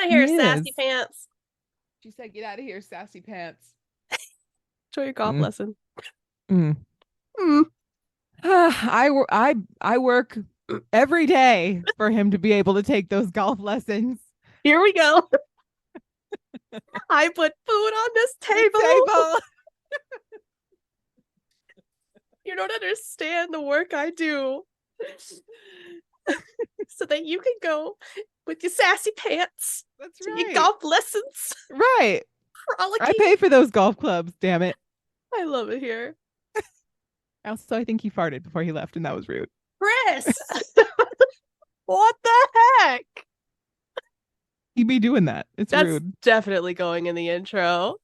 of He here, sassy is. pants. She said, "Get out of here, sassy pants." Enjoy your golf Mm, lesson. mm. Mm. I work every day for him to be able to take those golf lessons. Here we go. I put food on this table. Table. You don't understand the work I do. So that you can go with your sassy pants That's to right. your golf lessons. Right. I Frolicking. pay for those golf clubs, damn it. I love it here. Also, I think he farted before he left, and that was rude. Chris! What the heck? He'd be doing that. It's That's rude. definitely going in the intro.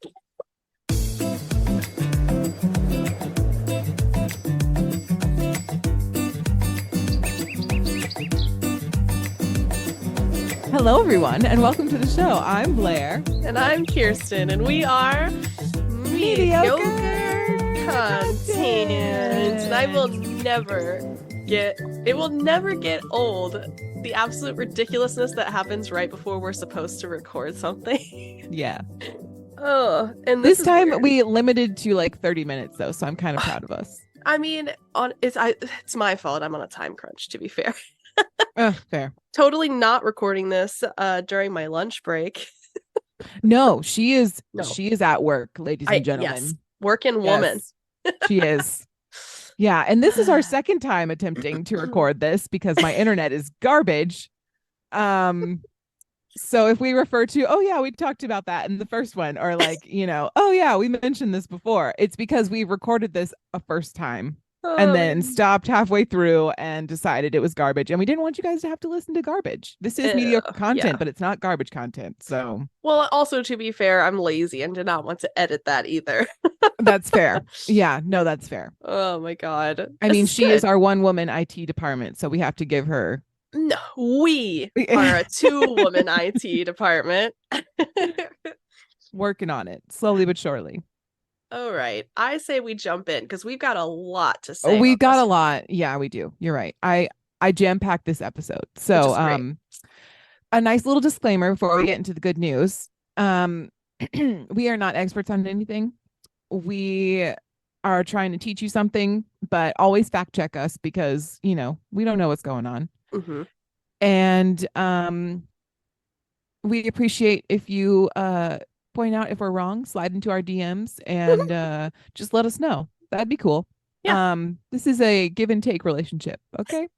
Hello, everyone, and welcome to the show. I'm Blair. And I'm Kirsten, and we are mediocre content. And I will never it will never get old. The absolute ridiculousness that happens right before we're supposed to record something. Yeah. Oh, and This time weird. we limited to like 30 minutes, though, so I'm kind of proud of us. I mean, it's my fault. I'm on a time crunch, to be fair. Fair. Totally not recording this during my lunch break. No, she is. No. She is at work, ladies and gentlemen. Yes, working woman. Yes, she is. Yeah, and this is our second time attempting to record this because my internet is garbage. So if we refer to, oh yeah, we talked about that in the first one, or like, oh yeah, we mentioned this before, it's because we recorded this a first time and then stopped halfway through and decided it was garbage, and we didn't want you guys to have to listen to garbage. This is mediocre content, but it's not garbage content. So, well, also, to be fair, I'm lazy and did not want to edit that either. That's fair. Yeah, no, that's fair. Oh my god. I mean, she is our one woman IT department, so we have to give her. No, we are a 2-woman IT department. Working on it slowly but surely. All right, I say we jump in because we've got a lot to say. We got a lot. Yeah, we do. You're right. I jam-packed this episode. So a nice little disclaimer before we get into the good news. We are not experts on anything. We are trying to teach you something, but always fact check us because we don't know what's going on. Mm-hmm. And we appreciate if you point out if we're wrong, slide into our DMs and just let us know. That'd be cool. Yeah. This is a give and take relationship. Okay.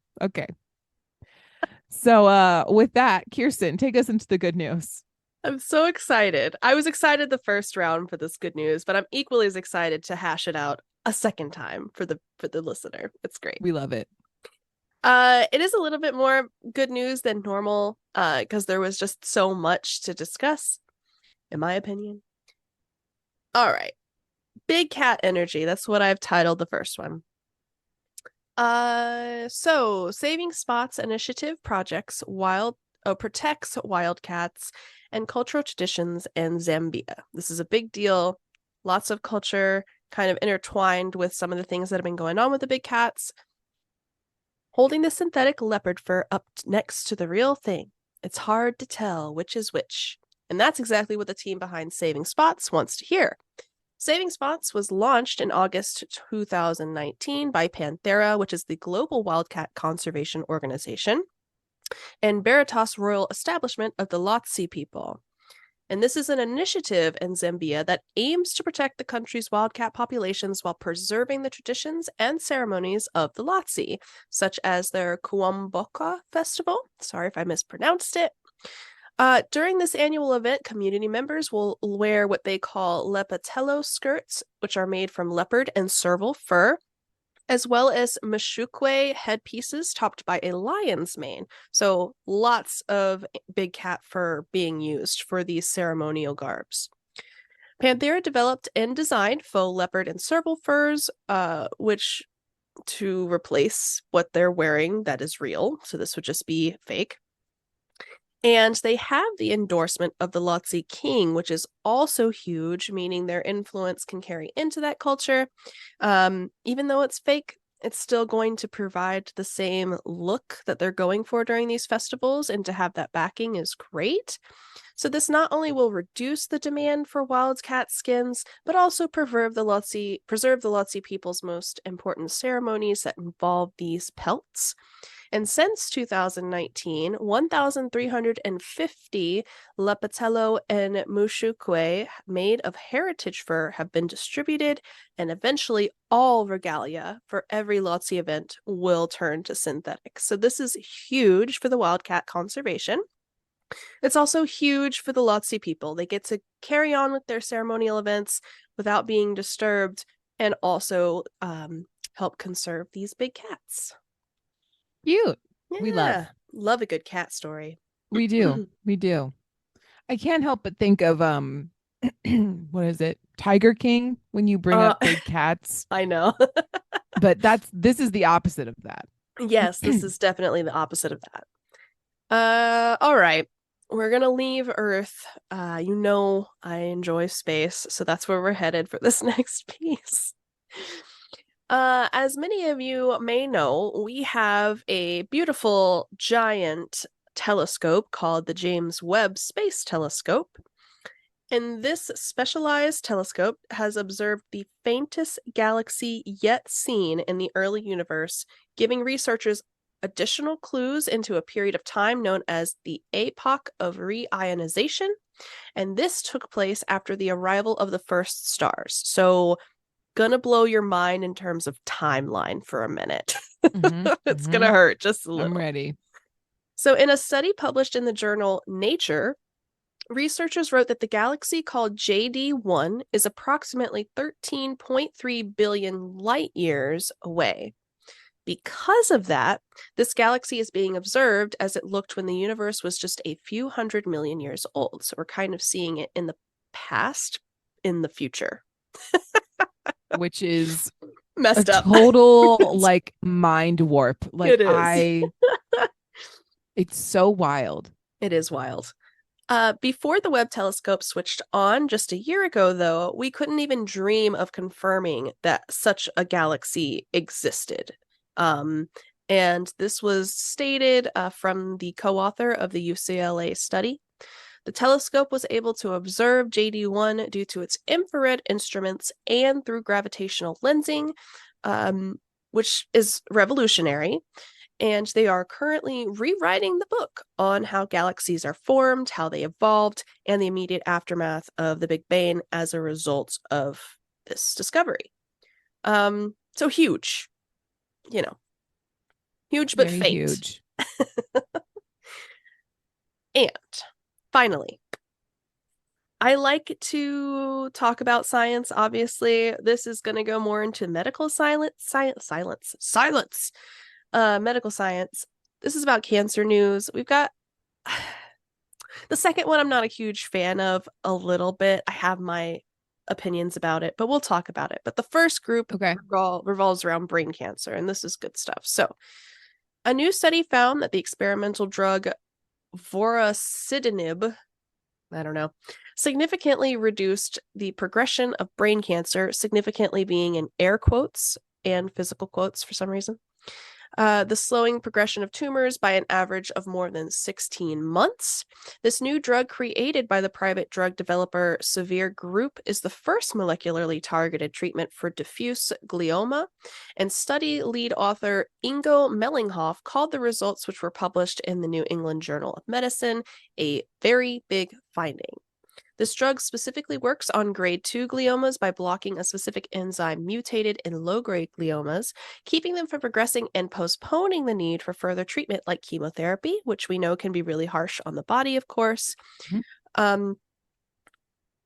So with that, Kirsten, take us into the good news. I'm so excited. I was excited the first round for this good news, but I'm equally as excited to hash it out a second time for the listener. It's great. We love it. It is a little bit more good news than normal because there was just so much to discuss, in my opinion. All right. Big cat energy. That's what I've titled the first one. So Saving Spots Initiative protects wildcats and cultural traditions in Zambia. This is a big deal. Lots of culture kind of intertwined with some of the things that have been going on with the big cats. Holding the synthetic leopard fur up next to the real thing. It's hard to tell which is which. And that's exactly what the team behind Saving Spots wants to hear. Saving Spots was launched in August 2019 by Panthera, which is the global wildcat conservation organization, and Veritas Royal Establishment of the Lotse people. And this is an initiative in Zambia that aims to protect the country's wildcat populations while preserving the traditions and ceremonies of the Lotse, such as their Kuomboka festival. Sorry if I mispronounced it. During this annual event, community members will wear what they call lepatello skirts, which are made from leopard and serval fur, as well as mashukwe headpieces topped by a lion's mane. So lots of big cat fur being used for these ceremonial garbs. Panthera developed and designed faux leopard and serval furs, which to replace what they're wearing that is real. So this would just be fake. And they have the endorsement of the Lotse king, which is also huge, meaning their influence can carry into that culture. Even though it's fake, It's still going to provide the same look that they're going for during these festivals, and to have that backing is great. So this not only will reduce the demand for wildcat skins, but also preserve the Lotse people's most important ceremonies that involve these pelts. And since 2019, 1,350 Lapatello and Mushukwe made of heritage fur have been distributed, and eventually all regalia for every Lotse event will turn to synthetic. So this is huge for the wildcat conservation. It's also huge for the Lotse people. They get to carry on with their ceremonial events without being disturbed, and also help conserve these big cats. Cute. Yeah, We love a good cat story. We do. We do. I can't help but think of what is it? Tiger King, when you bring up big cats. I know. But this is the opposite of that. Yes, this is definitely the opposite of that. All right. We're gonna leave Earth. I enjoy space, so that's where we're headed for this next piece. As many of you may know, we have a beautiful giant telescope called the James Webb Space Telescope. And this specialized telescope has observed the faintest galaxy yet seen in the early universe, giving researchers additional clues into a period of time known as the Epoch of Reionization. And this took place after the arrival of the first stars. So, gonna blow your mind in terms of timeline for a minute. It's gonna hurt just a little. I'm ready. So in a study published in the journal Nature, researchers wrote that the galaxy called JD1 is approximately 13.3 billion light years away. Because of that, this galaxy is being observed as it looked when the universe was just a few 100 million years old. So we're kind of seeing it in the past, in the future. Which is messed up. Total like mind warp. Like it is. It's so wild. It is wild. Before the Webb telescope switched on just a year ago, though, we couldn't even dream of confirming that such a galaxy existed. And this was stated from the co-author of the UCLA study. The telescope was able to observe JD1 due to its infrared instruments and through gravitational lensing, which is revolutionary. And they are currently rewriting the book on how galaxies are formed, how they evolved, and the immediate aftermath of the Big Bang as a result of this discovery. So huge, huge but very faint. Huge. And finally, I like to talk about science. Obviously, this is going to go more into medical silence. Medical science. This is about cancer news. We've got the second one I'm not a huge fan of a little bit. I have my opinions about it, but we'll talk about it. But the first group revolves around brain cancer, and this is good stuff. So, a new study found that the experimental drug vorasidenib, significantly reduced the progression of brain cancer, significantly being in air quotes and physical quotes for some reason. The slowing progression of tumors by an average of more than 16 months. This new drug created by the private drug developer Severe Group is the first molecularly targeted treatment for diffuse glioma, and study lead author Ingo Mellinghoff called the results, which were published in the New England Journal of Medicine, a very big finding. This drug specifically works on grade 2 gliomas by blocking a specific enzyme mutated in low-grade gliomas, keeping them from progressing and postponing the need for further treatment like chemotherapy, which we know can be really harsh on the body, of course.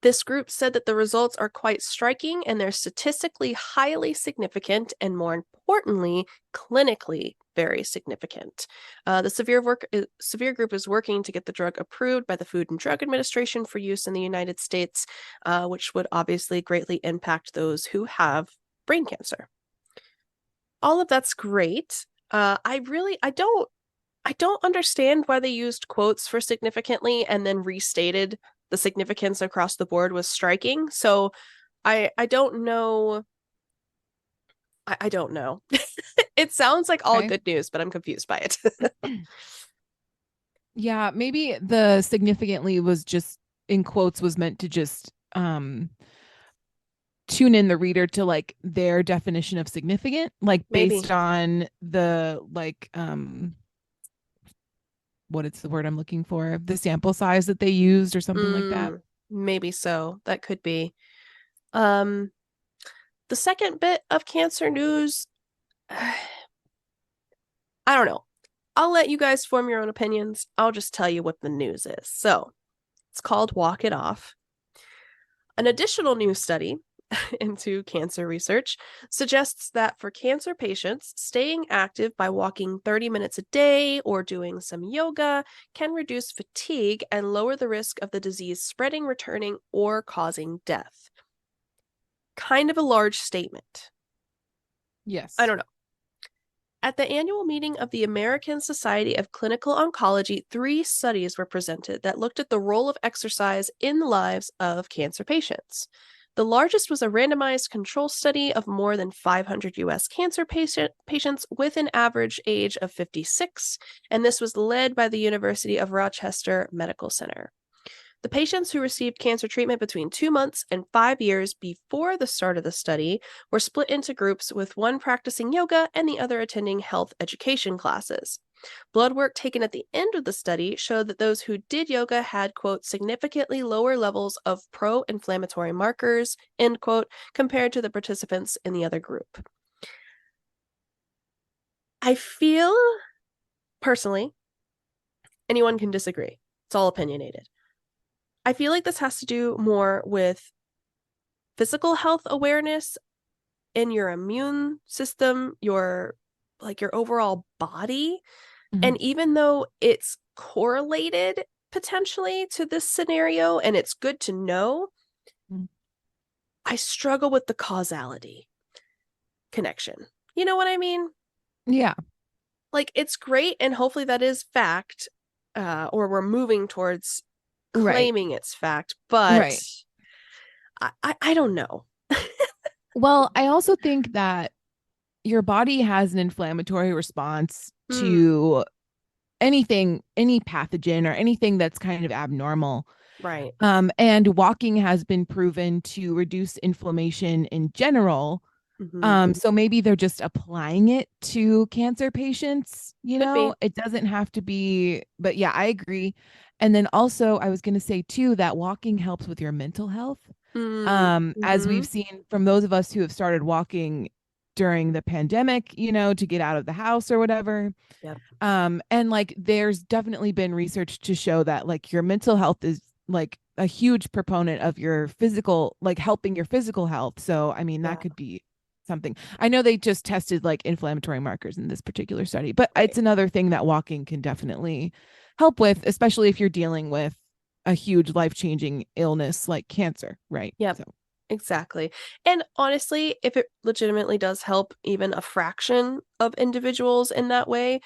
This group said that the results are quite striking and they're statistically highly significant and, more importantly, clinically very significant. The Severe Group is working to get the drug approved by the Food and Drug Administration for use in the United States, which would obviously greatly impact those who have brain cancer. All of that's great. I don't understand why they used quotes for significantly and then restated the significance across the board was striking. So I don't know. I don't know. It sounds like all Okay. good news, but I'm confused by it. Yeah, maybe the significantly was just in quotes was meant to just tune in the reader to like their definition of significant, like Maybe. based on the like what is the word I'm looking for? The sample size that they used or something like that. Maybe so. That could be. The second bit of cancer news, I don't know. I'll let you guys form your own opinions. I'll just tell you what the news is. So, it's called Walk It Off. An additional new study into cancer research suggests that for cancer patients, staying active by walking 30 minutes a day or doing some yoga can reduce fatigue and lower the risk of the disease spreading, returning, or causing death. Kind of a large statement. Yes. I don't know. At the annual meeting of the American Society of Clinical Oncology, 3 studies were presented that looked at the role of exercise in the lives of cancer patients. The largest was a randomized control study of more than 500 U.S. cancer patients with an average age of 56, and this was led by the University of Rochester Medical Center. The patients who received cancer treatment between 2 months and 5 years before the start of the study were split into groups, with one practicing yoga and the other attending health education classes. Blood work taken at the end of the study showed that those who did yoga had, quote, significantly lower levels of pro-inflammatory markers, end quote, compared to the participants in the other group. I feel, personally, anyone can disagree. It's all opinionated. I feel like this has to do more with physical health awareness in your immune system, your overall body. Mhm. And even though it's correlated potentially to this scenario and it's good to know, I struggle with the causality connection. You know what I mean? Yeah. Like, it's great, and hopefully that is fact, or we're moving towards Right. claiming it's fact, but Right. I don't know. Well, I also think that your body has an inflammatory response to anything, any pathogen or anything that's kind of abnormal. Right. And walking has been proven to reduce inflammation in general. So maybe they're just applying it to cancer patients, you Could know, be. it doesn't have to be, but yeah, I agree. And then also I was going to say too, that walking helps with your mental health. As we've seen from those of us who have started walking during the pandemic, you know, to get out of the house or whatever. Yep. And like there's definitely been research to show that like your mental health is like a huge proponent of your physical, like helping your physical health. So I mean that could be something. I know they just tested like inflammatory markers in this particular study, but Right. it's another thing that walking can definitely help with, especially if you're dealing with a huge life-changing illness like cancer, right? Yep. So Exactly. And honestly, if it legitimately does help even a fraction of individuals in that way,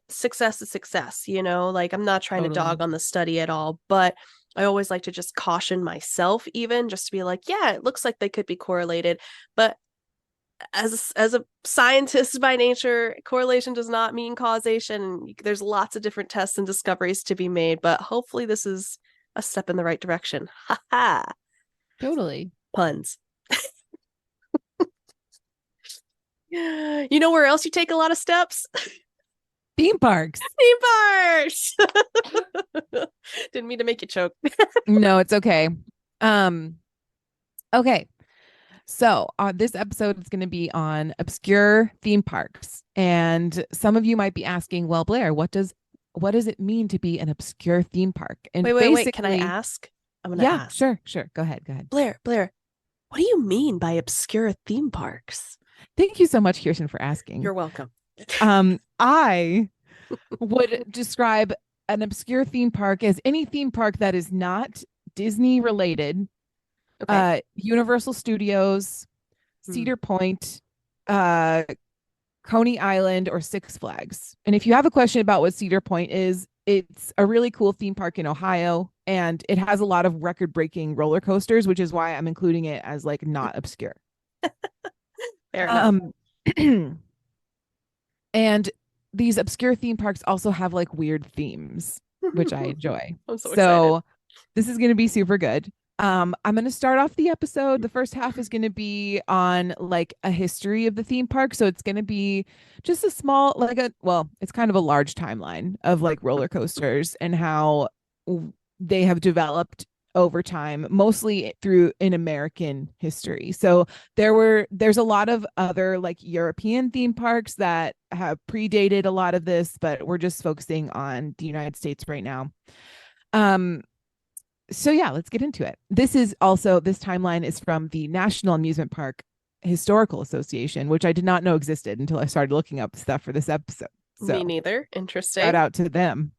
success is success, you know? Like, I'm not trying to totally. dog on the study at all, but I always like to just caution myself, even just to be like, yeah, it looks like they could be correlated. But as a scientist by nature, correlation does not mean causation. There's lots of different tests and discoveries to be made, but hopefully this is a step in the right direction. Ha ha. Totally. Puns. You know where else you take a lot of steps? Theme parks. Theme parks. Didn't mean to make you choke. No, it's okay. Okay. So, this episode is going to be on obscure theme parks. And some of you might be asking, well, Blair, what does it mean to be an obscure theme park? And Wait. Can I ask? I'm gonna ask. Sure. Go ahead. Blair, what do you mean by obscure theme parks? Thank you so much, Kirsten, for asking. You're welcome. I would describe an obscure theme park as any theme park that is not Disney related. Okay. Universal Studios, Cedar Point, Coney Island, or Six Flags. And if you have a question about what Cedar Point is, it's a really cool theme park in Ohio, and it has a lot of record-breaking roller coasters, which is why I'm including it as like not obscure. Fair enough. And these obscure theme parks also have like weird themes, which I enjoy. I'm so So this is going to be super good. I'm going to start off the episode. The first half is going to be on like a history of the theme park. So it's going to be just a small, it's kind of a large timeline of like roller coasters and how they have developed over time, mostly through in American history. So there's a lot of other like European theme parks that have predated a lot of this, but we're just focusing on the United States right now. So yeah, let's get into it. This timeline is from the National Amusement Park Historical Association, which I did not know existed until I started looking up stuff for this episode. So, me neither. Interesting. Shout out to them.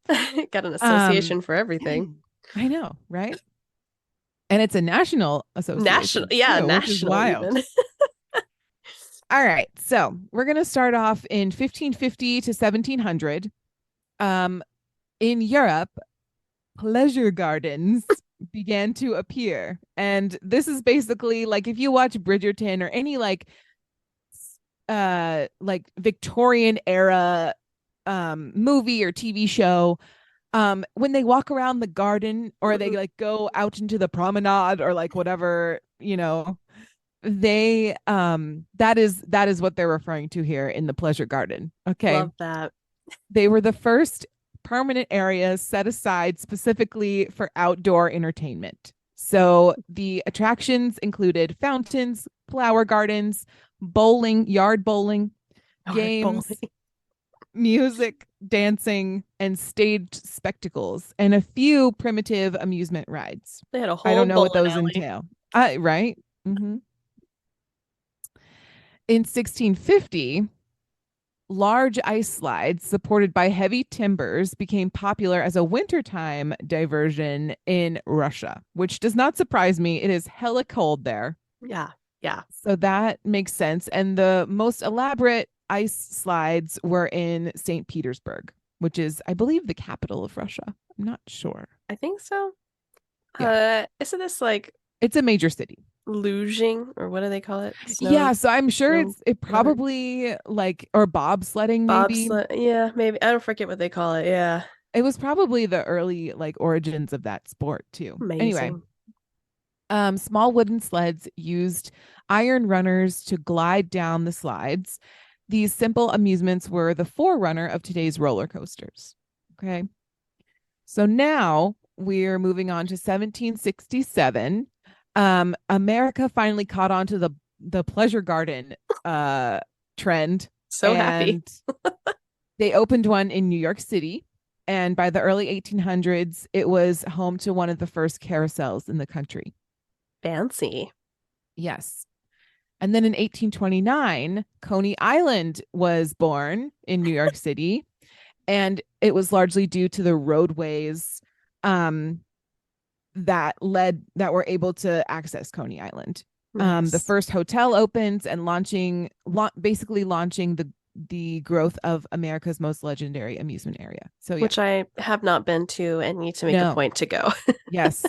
Got an association for everything. I know, right? And it's a national association. National, which is wild. All right, so we're gonna start off in 1550 to 1700. In Europe, pleasure gardens began to appear, and this is basically like if you watch Bridgerton or any like Victorian era movie or TV show, when they walk around the garden or they like go out into the promenade or like whatever, they that is what they're referring to here in the pleasure garden. Okay, love that. They were the first permanent areas set aside specifically for outdoor entertainment. So the attractions included fountains, flower gardens, bowling, yard bowling, games, music, dancing, and staged spectacles, and a few primitive amusement rides. They had a whole I don't know what those alley. entail. Right? Mm-hmm. In 1650, large ice slides supported by heavy timbers became popular as a wintertime diversion in Russia, which does not surprise me. It is hella cold there. Yeah. Yeah. So that makes sense. And the most elaborate ice slides were in St. Petersburg, which is, I believe, the capital of Russia. I'm not sure. I think so. Yeah. Isn't this like it's a major city? Luging, or what do they call it? Yeah, so I'm sure it probably like, or bobsledding maybe. Yeah, maybe. I don't forget what they call it. Yeah. It was probably the early like origins of that sport too. Amazing. Anyway, small wooden sleds used iron runners to glide down the slides. These simple amusements were the forerunner of today's roller coasters. Okay. So now we're moving on to 1767. America finally caught on to the pleasure garden trend. So happy. They opened one in New York City, and by the early 1800s, it was home to one of the first carousels in the country. Fancy. Yes. And then in 1829, Coney Island was born in New York City, and it was largely due to the roadways that were able to access Coney Island. Nice. The first hotel opens and launching the growth of America's most legendary amusement area. So yeah. Which I have not been to and need to make a point to go. Yes.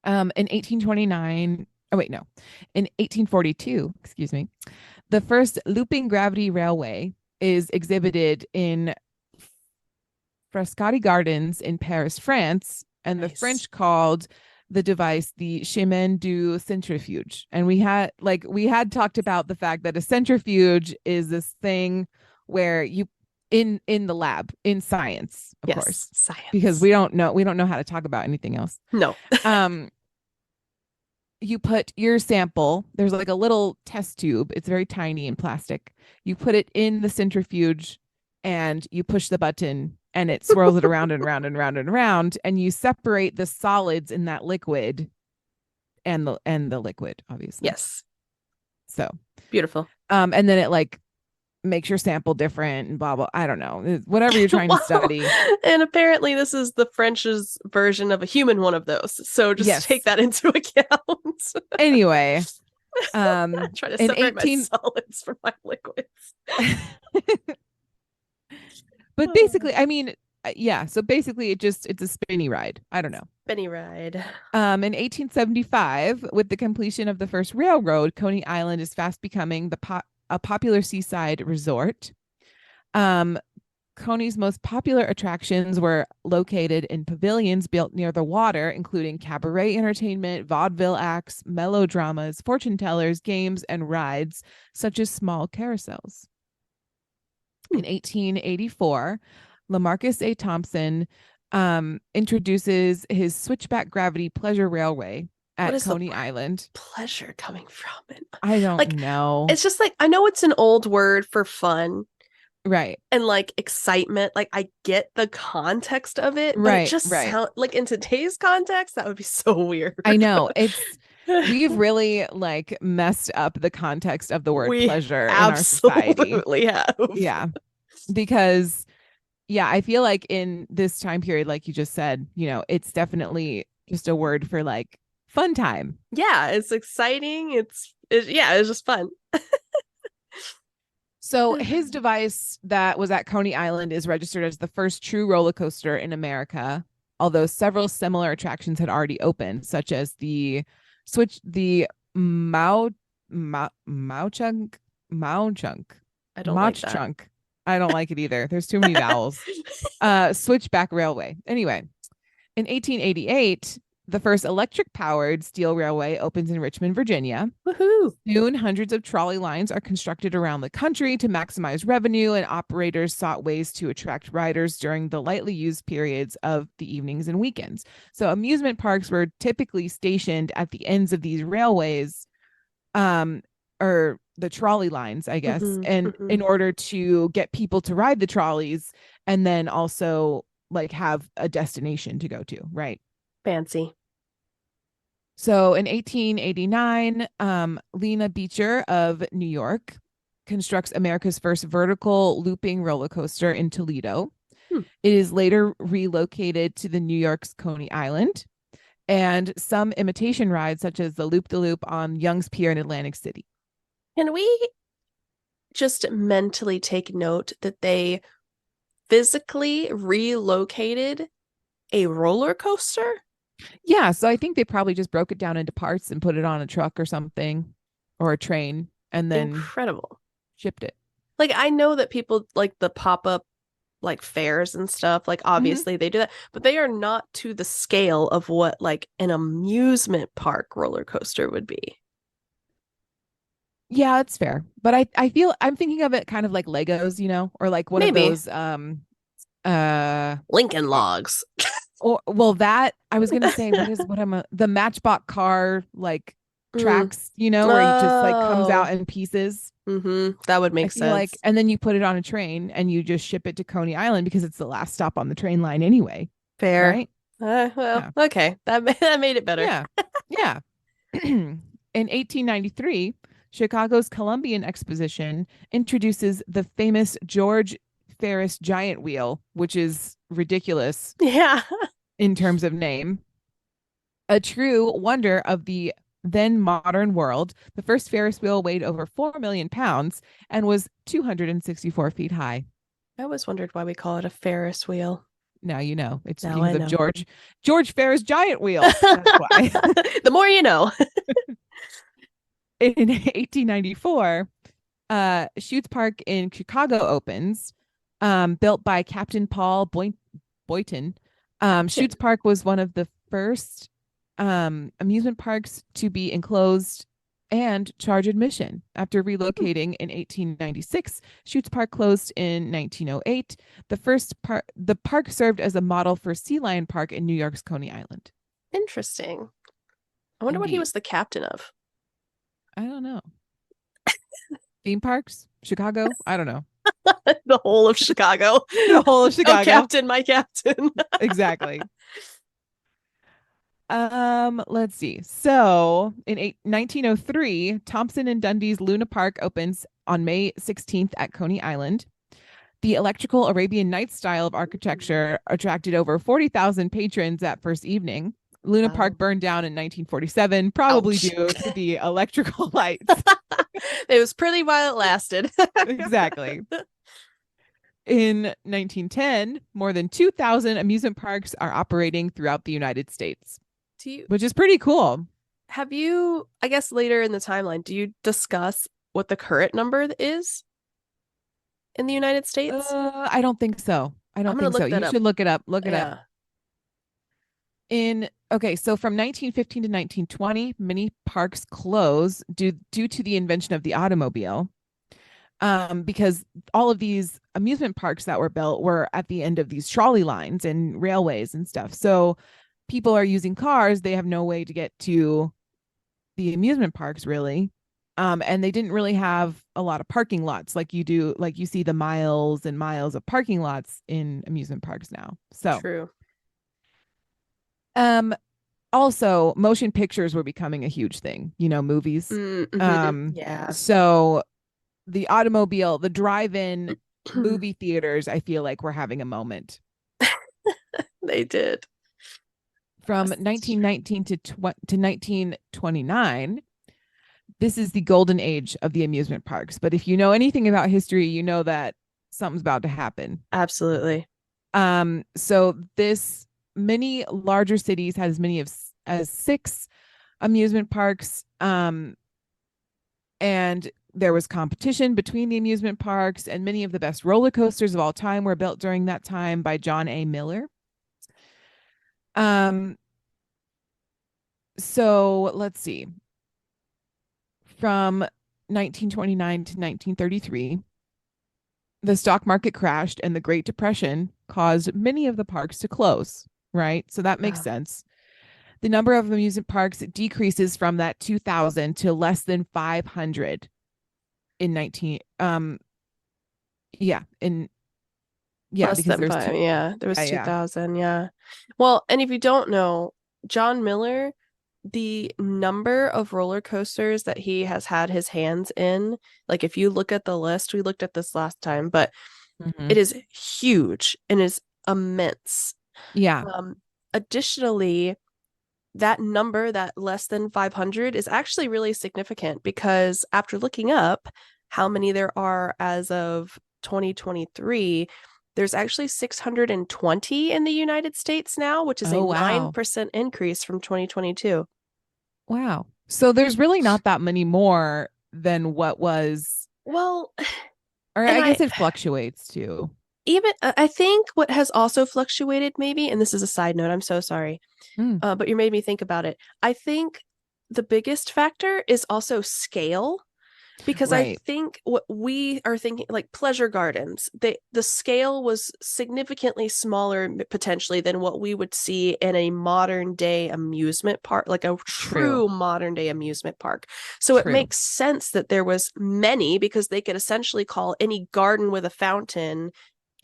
In 1842, excuse me, the first looping gravity railway is exhibited in Frascati Gardens in Paris, France, and the French called the device the chemin du centrifuge. And we had talked about the fact that a centrifuge is this thing where you in the lab in science, of course, science, because we don't know how to talk about anything else. No. You put your sample, there's like a little test tube, it's very tiny and plastic. You put it in the centrifuge and you push the button and it swirls it around and round and round and round, and you separate the solids in that liquid and the liquid, obviously. Yes. So beautiful. And then it like makes your sample different and blah blah. I don't know, whatever you're trying to study. And apparently this is the French's version of a human one of those. So just take that into account. Anyway, try to separate my solids from my liquids. But basically, I mean, yeah. So basically, it's a spinny ride. I don't know. Spinny ride. In 1875, with the completion of the first railroad, Coney Island is fast becoming a popular seaside resort. Coney's most popular attractions were located in pavilions built near the water, including cabaret entertainment, vaudeville acts, melodramas, fortune tellers, games, and rides, such as small carousels. In 1884, LaMarcus A. Thompson introduces his switchback gravity pleasure railway at Coney Island. Pleasure coming from it. I don't know. It's just like, I know it's an old word for fun. Right. And like excitement. Like I get the context of it. But right. It just sounds like in today's context, that would be so weird. I know. We've really like messed up the context of the word pleasure in our society. Absolutely have. Yeah. Because I feel like in this time period, like you just said, it's definitely just a word for like fun time. Yeah, it's exciting. It's just fun. So his device that was at Coney Island is registered as the first true roller coaster in America, although several similar attractions had already opened, such as the Mauchunk. I don't like that. Chunk. I don't like it either. There's too many vowels. Switchback Railway. Anyway, in 1888, the first electric-powered steel railway opens in Richmond, Virginia. Woohoo! Soon, hundreds of trolley lines are constructed around the country to maximize revenue, and operators sought ways to attract riders during the lightly used periods of the evenings and weekends. So amusement parks were typically stationed at the ends of these railways, or the trolley lines, I guess, in order to get people to ride the trolleys and then also like have a destination to go to, right? Fancy. So in 1889, Lena Beecher of New York constructs America's first vertical looping roller coaster in Toledo. It is later relocated to the New York's Coney Island, and some imitation rides such as the Loop-de-Loop on Young's Pier in Atlantic City. Can we just mentally take note that they physically relocated a roller coaster? Yeah, so I think they probably just broke it down into parts and put it on a truck or something, or a train, and then incredible shipped it. Like I know that people like the pop-up like fairs and stuff, like obviously they do that, but they are not to the scale of what like an amusement park roller coaster would be. Yeah, it's fair. But I feel I'm thinking of it kind of like Legos, or like one of those Lincoln Logs. Or that I was gonna say the Matchbox car like tracks, where it just like comes out in pieces. That would make sense. Like, and then you put it on a train and you just ship it to Coney Island because it's the last stop on the train line anyway. Fair, right? Okay, that made it better. Yeah. In 1893, Chicago's Columbian Exposition introduces the famous George Ferris Giant Wheel, which is ridiculous. Yeah. In terms of name. A true wonder of the then modern world, the first Ferris wheel weighed over 4 million pounds and was 264 feet high. I always wondered why we call it a Ferris wheel. Now you know. It's because of George Ferris Giant Wheel. That's why. The more you know. In 1894, Schutz Park in Chicago opens, built by Captain Paul Boynton. Schutz Park was one of the first amusement parks to be enclosed and charge admission. After relocating in 1896, Schutz Park closed in 1908. The park served as a model for Sea Lion Park in New York's Coney Island. Interesting. I wonder what he was the captain of. I don't know. Theme parks? Chicago? I don't know. The whole of Chicago. The whole of Chicago. Oh, captain, my captain. Exactly. Let's see. So in 1903, Thompson and Dundee's Luna Park opens on May 16th at Coney Island. The electrical Arabian Nights style of architecture attracted over 40,000 patrons that first evening. Luna Park burned down in 1947, probably due to the electrical lights. It was pretty while it lasted. Exactly. In 1910, more than 2,000 amusement parks are operating throughout the United States, which is pretty cool. Have you, I guess later in the timeline, do you discuss what the current number is in the United States? I don't think so. I don't I'm gonna think so. look that You up. should look it up. Look it up. Yeah. Okay, so from 1915 to 1920, many parks closed due to the invention of the automobile. Because all of these amusement parks that were built were at the end of these trolley lines and railways and stuff. So people are using cars, they have no way to get to the amusement parks really. And they didn't really have a lot of parking lots like you do, like you see the miles and miles of parking lots in amusement parks now. So True. also motion pictures were becoming a huge thing, movies. Mm-hmm. Yeah. So the automobile, the drive-in movie theaters, I feel like we're having a moment. They did. From 1919 to 1929, this is the golden age of the amusement parks. But if you know anything about history, you know that something's about to happen. Absolutely. So many larger cities had as many as 6 amusement parks. And there was competition between the amusement parks, and many of the best roller coasters of all time were built during that time by John A. Miller. So let's see. From 1929 to 1933, the stock market crashed and the Great Depression caused many of the parks to close, right? So that makes sense. The number of amusement parks decreases from that 2000 to less than 500 in Less because than there's 5. Yeah, there was 2000. Yeah. Yeah. Well, and if you don't know, John Miller, the number of roller coasters that he has had his hands in, like if you look at the list, we looked at this last time, but it is huge and is immense. Yeah. Additionally, that number, that less than 500, is actually really significant because after looking up how many there are as of 2023, there's actually 620 in the United States now, which is a 9% increase from 2022. Wow. So there's really not that many more than what was. Well, or I guess it fluctuates too. Even I think what has also fluctuated maybe, and this is a side note, I'm so sorry, but you made me think about it. I think the biggest factor is also scale. Because I think what we are thinking, like pleasure gardens, the scale was significantly smaller potentially than what we would see in a modern day amusement park, like a true modern day amusement park. So it makes sense that there was many, because they could essentially call any garden with a fountain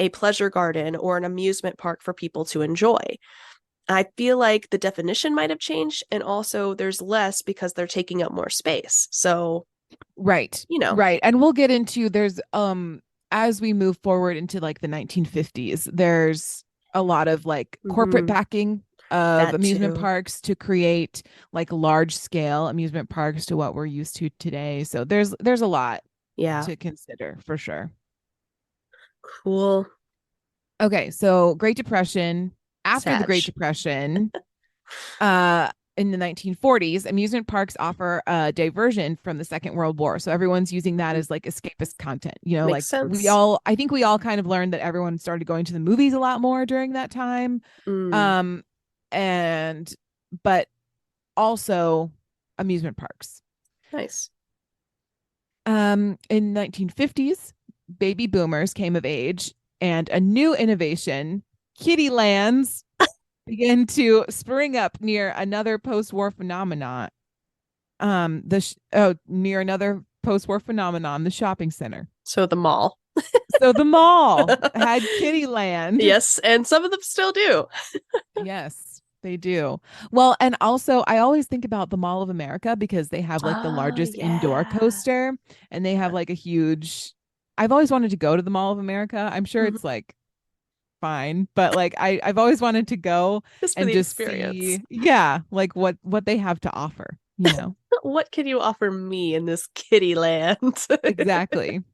a pleasure garden or an amusement park for people to enjoy. I feel like the definition might have changed, and also there's less because they're taking up more space. So right. And we'll get into, there's as we move forward into like the 1950s, there's a lot of like corporate backing of amusement parks to create like large scale amusement parks to what we're used to today. So there's a lot to consider for sure. Cool. Okay, so Great Depression. After the Great Depression, in the 1940s, amusement parks offer a diversion from the Second World War. So everyone's using that as like escapist content. Makes like sense. I think we all kind of learned that everyone started going to the movies a lot more during that time. But also amusement parks. Nice. In 1950s, baby boomers came of age, and a new innovation, kiddie lands, began to spring up near another post-war phenomenon. Near another post-war phenomenon, the shopping center. So the mall. So the mall had kiddie land. Yes, and some of them still do. Yes, they do. Well, and also I always think about the Mall of America because they have like the largest indoor coaster, and they have like a huge. I've always wanted to go to the Mall of America. I'm sure it's like fine, but like I've always wanted to go and just see like what they have to offer, What can you offer me in this kiddie land? Exactly.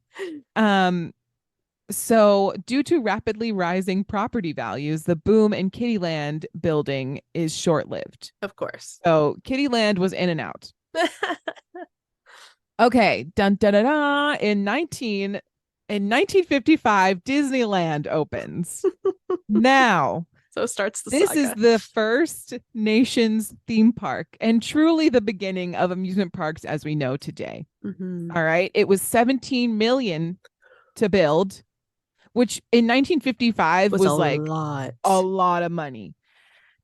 So due to rapidly rising property values, the boom in Kiddieland building is short-lived. Of course. So Kiddieland was in and out. Okay, dun dun dun, dun. In 1955, Disneyland opens. Now, So starts the this is saga. the first nation's theme park and truly the beginning of amusement parks as we know today. Mhm. All right. It was 17 million to build, which in 1955 Was a was like lot. a lot of money.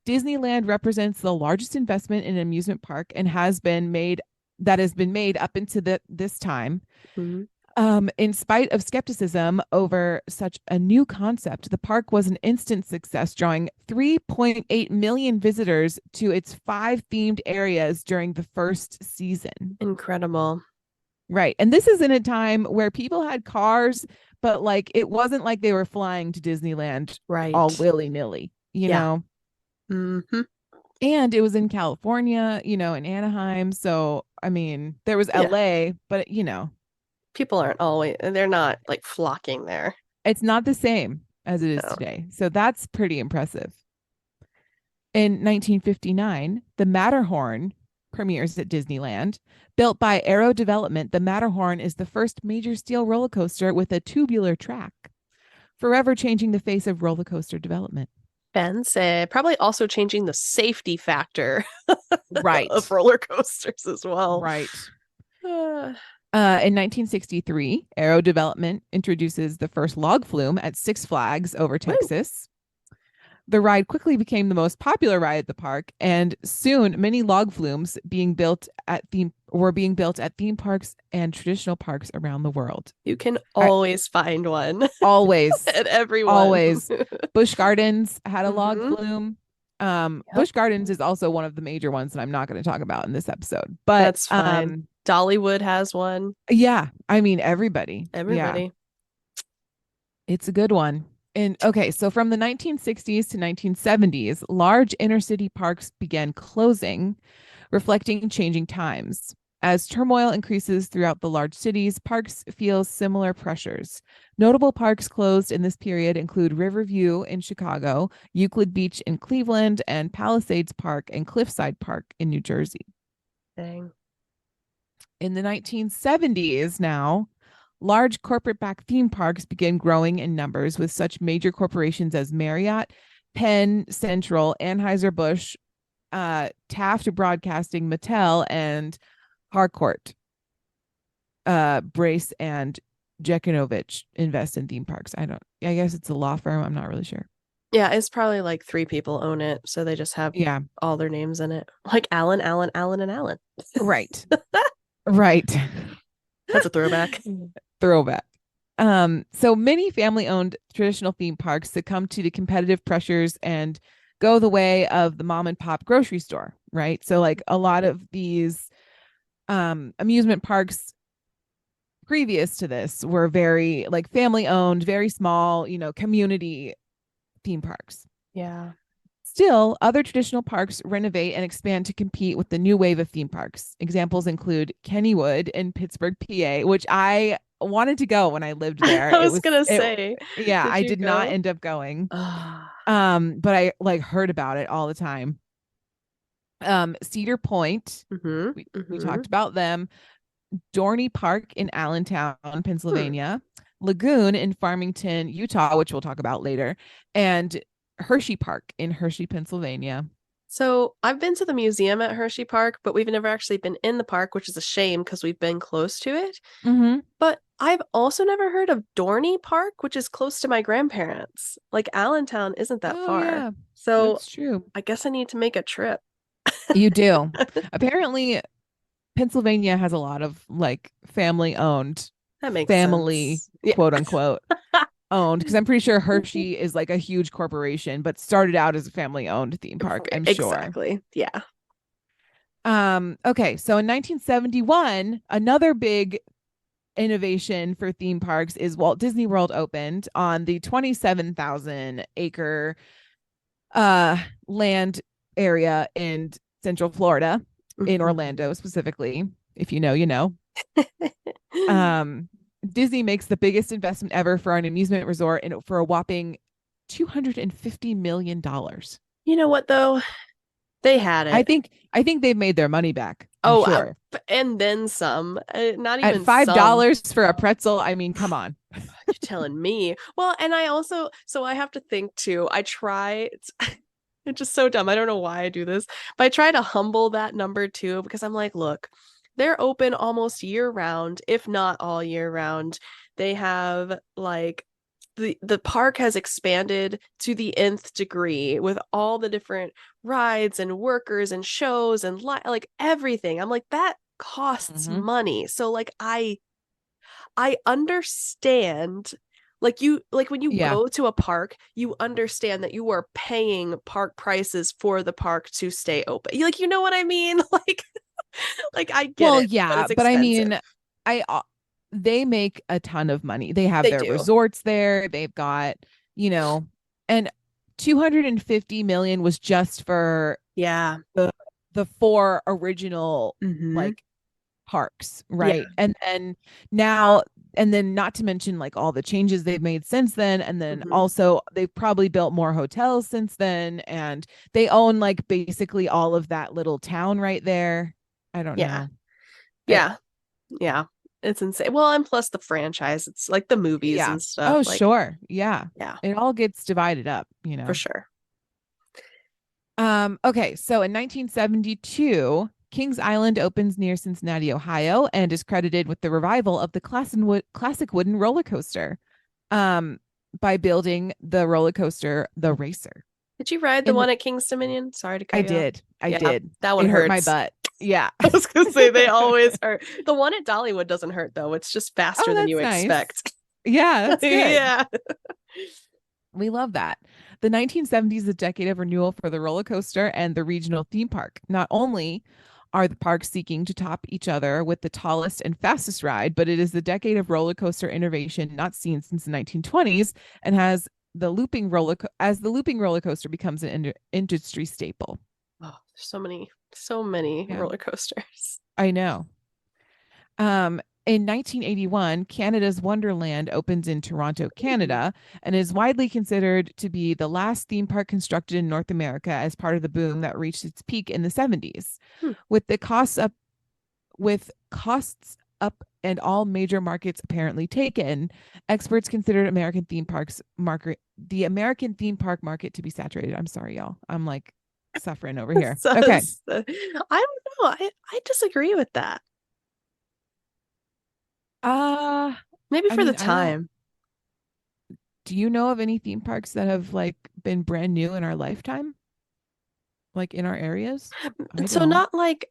Disneyland represents the largest investment in an amusement park and has been made up into this time. Mhm. In spite of skepticism over such a new concept, the park was an instant success, drawing 3.8 million visitors to its 5 themed areas during the first season. Incredible. Right. And this is in a time where people had cars, but like it wasn't like they were flying to Disneyland Right. all willy-nilly, you Yeah. know? Mm-hmm. And it was in California, in Anaheim. So, I mean, there was Yeah. LA, but People aren't always, they're not like flocking there. it's not the same as it is No. today. So that's pretty impressive. In 1959, the Matterhorn premieres at Disneyland. Built by Aero Development, the Matterhorn is the first major steel roller coaster with a tubular track, forever changing the face of roller coaster development. Fancy. Probably also changing the safety factor Right. of roller coasters as well. Right. Uh, In 1963, Aero Development introduces the first log flume at Six Flags over Texas. The ride quickly became the most popular ride at the park, and soon many log flumes were being built at theme parks and traditional parks around the world. You can always find one. Always. At every one. Always. Busch Gardens had a log Mhm. flume. Yep. Busch Gardens is also one of the major ones that I'm not going to talk about in this episode. But that's fine. Dollywood has one. Yeah, I mean everybody. Everybody. Yeah. It's a good one. And okay, so from the 1960s to 1970s, large inner city parks began closing, reflecting changing times. As turmoil increases throughout the large cities, parks feel similar pressures. Notable parks closed in this period include Riverview in Chicago, Euclid Beach in Cleveland, and Palisades Park and Cliffside Park in New Jersey. Dang. In the 1970s now, large corporate-backed theme parks began growing in numbers with such major corporations as Marriott, Penn Central, Anheuser-Busch, Taft Broadcasting, Mattel, and Harcourt. Brace and Jekanovich invest in theme parks. I guess it's a law firm. I'm not really sure. Yeah, it's probably like 3 people own it, so they just have all their names in it. Like Allen, and Allen. Right. Right. That's a throwback. Throwback. So many family-owned traditional theme parks succumb to the competitive pressures and go the way of the mom and pop grocery store, right? So like a lot of these amusement parks previous to this were very like family-owned, very small, community theme parks. Yeah. Still, other traditional parks renovate and expand to compete with the new wave of theme parks. Examples include Kennywood in Pittsburgh, PA, which I wanted to go when I lived there. I was gonna say. Yeah, I did not end up going. But I like heard about it all the time. Cedar Point, we talked about them. Dorney Park in Allentown, Pennsylvania. Lagoon in Farmington, Utah, which we'll talk about later, and Hershey Park in Hershey, Pennsylvania. So I've been to the museum at Hershey Park, but we've never actually been in the park, which is a shame because we've been close to it. Mm-hmm. But I've also never heard of Dorney Park, which is close to my grandparents. Like Allentown isn't that far. Yeah, so that's true. I guess I need to make a trip. You do. Apparently, Pennsylvania has a lot of like family-owned, that makes family, sense. quote unquote, owned, because I'm pretty sure Hershey is like a huge corporation, but started out as a family-owned theme park, I'm sure. Exactly. Yeah. Okay, so in 1971, another big innovation for theme parks is Walt Disney World opened on the 27,000 acre land area in Central Florida, in Orlando specifically. If you know, you know. Disney makes the biggest investment ever for an amusement resort for a whopping $250 million. You know what though? They had it. I think they've made their money back. I'm Oh, sure. and then some. Not At even $5 some. for a pretzel, I mean, come on. You're telling me. Well, and I also, so I have to think too. I try, it's just so dumb. I don't know why I do this, but I try to humble that number too because I'm like, look, they're open almost year round, if not all year round. They have like the park has expanded to the nth degree with all the different rides and workers and shows and like everything. I'm like, that costs Mhm. money. So like I understand, like when you Yeah. go to a park, you understand that you are paying park prices for the park to stay open. Like, you know what I mean? Like I get Well, it, but yeah, it's but I expensive. mean, I they make a ton of money. They have They their do. resorts there. They've got, you know, and 250 million was just for Yeah. the four original Mm-hmm. like parks, Yeah. right? And now and then not to mention like all the changes they've made since then, and then Mm-hmm. also they've probably built more hotels since then, and they own like basically all of that little town right there. I don't Yeah. know. Yeah. Yeah. It's insane. Well, and plus the franchise, it's like the movies Yeah. and stuff. Oh, Like, sure. Yeah. yeah, It all gets divided up, for sure. Okay, so in 1972, Kings Island opens near Cincinnati, Ohio, and is credited with the revival of the classic wooden roller coaster, um, by building the roller coaster, the Racer. Did you ride the In the, one at King's Dominion? Sorry to I cut you off. did, I Yeah, did. that one It hurt my hurts. butt. Yeah. I was gonna say they always hurt. The one at Dollywood doesn't hurt though. It's just faster Oh, than you that's nice. expect. Yeah, that's good. Yeah. We love that. The 1970s is a decade of renewal for the roller coaster and the regional theme park. Not only are the parks seeking to top each other with the tallest and fastest ride, but it is the decade of roller coaster innovation not seen since the 1920s, and has the looping as the looping roller coaster becomes an industry staple. Oh, so many Yeah, roller coasters. I know. In 1981, Canada's Wonderland opens in Toronto, Canada, and is widely considered to be the last theme park constructed in North America as part of the boom that reached its peak in the 70s. Hmm. With costs up and all major markets apparently taken, experts considered the American theme park market to be saturated. I'm sorry, y'all. I'm like suffering over here. Okay. I don't know. I disagree with that. Uh, Maybe I for the mean, I don't. time. Do you know of any theme parks that have like been brand new in our lifetime? Like in our areas? I So don't. not like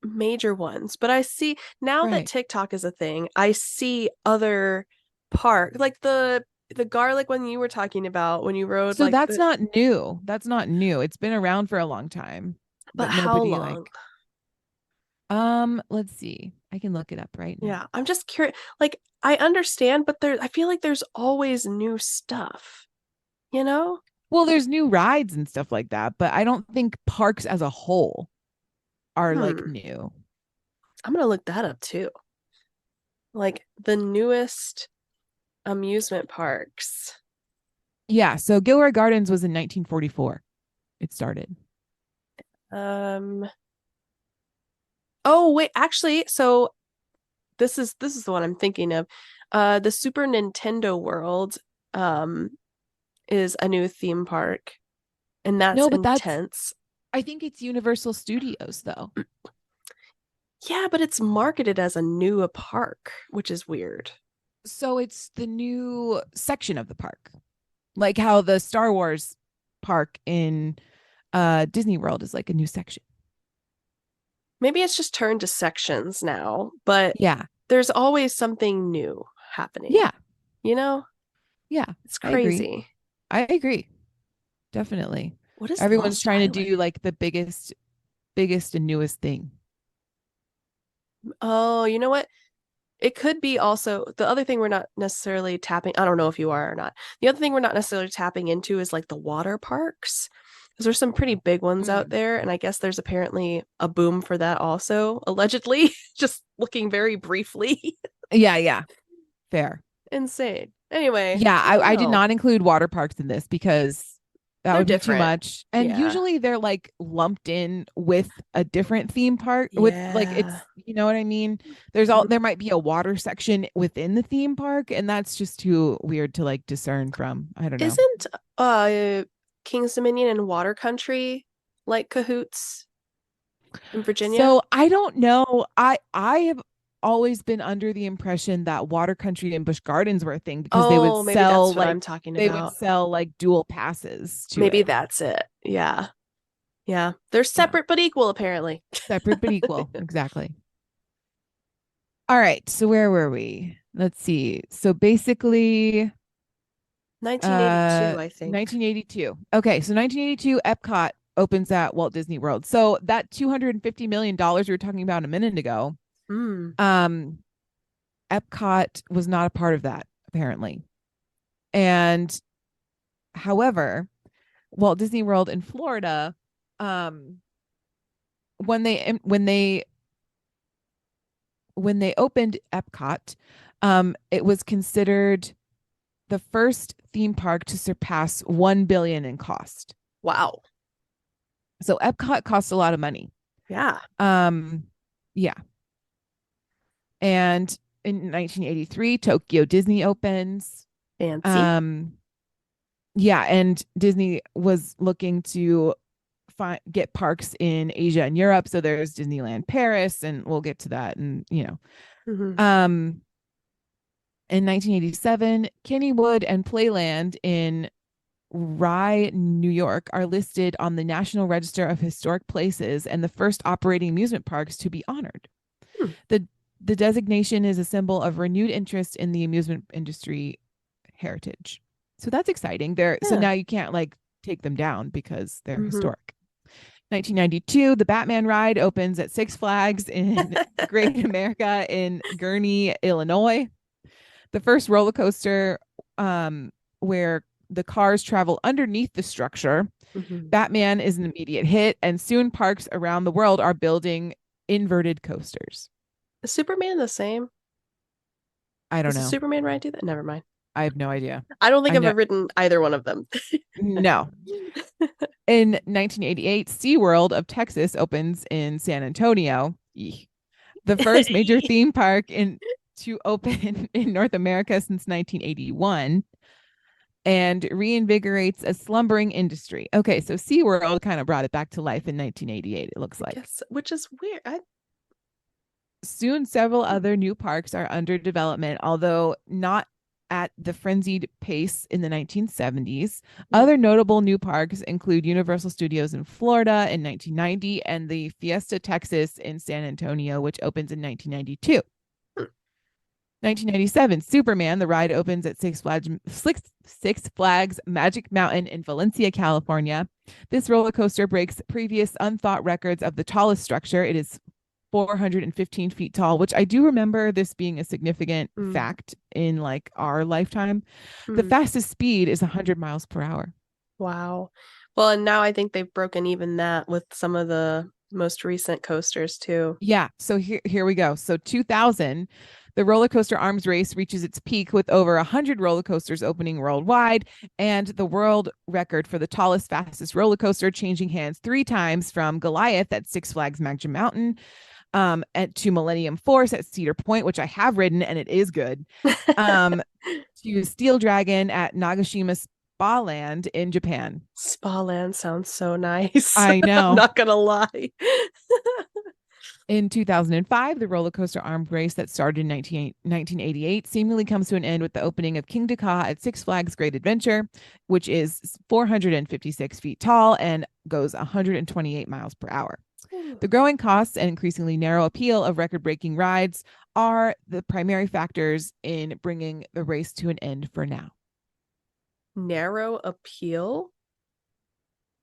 major ones, but I see now that Right. TikTok is a thing, I see other park like the garlic one you were talking about when you rode So like that's not new. That's not new. It's been around for a long time, but but how nobody long? like let's see. I can look it up right now. Yeah, I'm just curious. Like I understand, but I feel like there's always new stuff, you know? Well, there's new rides and stuff like that, but I don't think parks as a whole are like Hmm. new. I'm gonna look that up too. Like the newest amusement parks. Yeah, so Gilroy Gardens was in 1944. It started. Um, oh wait, actually, so this is the one I'm thinking of. The Super Nintendo World um is a new theme park, and that's No, but that's intense. I think it's Universal Studios though. Yeah, but it's marketed as a new park, which is weird. So it's the new section of the park. Like how the Star Wars park in Disney World is like a new section. Maybe it's just turned to sections now, but Yeah. there's always something new happening. Yeah. You know? Yeah. It's I agree. crazy. I agree. Definitely. What is Everyone's Lost trying to Island? do like the biggest and newest thing. Oh, you know what? It could be also the other thing we're not necessarily tapping. I don't know if you are or not. The other thing we're not necessarily tapping into is like the water parks. Because there's some pretty big ones out Mm. there, and I guess there's apparently a boom for that also, allegedly. Just looking very briefly. Yeah, yeah. Fair. Insane. Anyway, Yeah, I don't I did know. not include water parks in this because That They're would be too different. much. And Yeah. usually they're like lumped in with a different theme park with like it's, Yeah. you know what I mean? There might be a water section within the theme park, and that's just too weird to like discern from. I don't know. Isn't King's Dominion and Water Country like cahoots in Virginia? So I don't know. I have always been under the impression that Water Country and Busch Gardens were a thing because they would maybe that's sell what like I'm talking they would about. sell like dual passes to Maybe it. that's it. Yeah. Yeah. They're separate but equal, apparently. Separate but equal. Exactly. All right. So where were we? Let's see. So basically 1982, I think. 1982. Okay, so 1982 Epcot opens at Walt Disney World. So that $250 million we were talking about a minute ago, Epcot was not a part of that, apparently. And however, Walt Disney World in Florida, when they opened Epcot, it was considered the first theme park to surpass 1 billion in cost. Wow. So Epcot costs a lot of money. Yeah. Yeah. And in 1983, Tokyo Disney opens. Fancy. Yeah, and Disney was looking to get parks in Asia and Europe. So there's Disneyland Paris, and we'll get to that. And in 1987, Kennywood and Playland in Rye, New York, are listed on the National Register of Historic Places and the first operating amusement parks to be honored. The designation is a symbol of renewed interest in the amusement industry heritage. So that's exciting. So now you can't like take them down because they're historic. 1992, the Batman ride opens at Six Flags in Great America in Gurnee, Illinois. The first roller coaster where the cars travel underneath the structure. Batman is an immediate hit, and soon parks around the world are building inverted coasters. Is Superman the same? I don't know. Does Superman ride do that? Never mind. I have no idea. I don't think I've ever ridden either one of them. No. In 1988, SeaWorld of Texas opens in San Antonio. The first major theme park to open in North America since 1981, and reinvigorates a slumbering industry. Okay, so SeaWorld kind of brought it back to life in 1988, it looks like. Yes, which is weird. Soon, several other new parks are under development, although not at the frenzied pace in the 1970s. Other notable new parks include Universal Studios in Florida in 1990 and the Fiesta Texas in San Antonio, which opens in 1992. 1997, Superman, the ride opens at Six Flags Magic Mountain in Valencia, California. This roller coaster breaks previous unthought records of the tallest structure. It is 415 feet tall, which I do remember this being a significant fact in like our lifetime. The fastest speed is 100 miles per hour. Wow. Well, and now I think they've broken even that with some of the most recent coasters too. Yeah. So here we go. So 2000, the roller coaster arms race reaches its peak with over 100 roller coasters opening worldwide, and the world record for the tallest, fastest roller coaster changing hands 3 times, from Goliath at Six Flags Magic Mountain to Millennium Force at Cedar Point, which I have ridden and it is good, to Steel Dragon at Nagashima Spa Land in Japan. Spa Land sounds so nice. I know. I'm not gonna lie. In 2005, the roller coaster arms race that started in 1988 seemingly comes to an end with the opening of Kingda Ka at Six Flags Great Adventure, which is 456 feet tall and goes 128 miles per hour. The growing costs and increasingly narrow appeal of record-breaking rides are the primary factors in bringing the race to an end for now. Narrow appeal?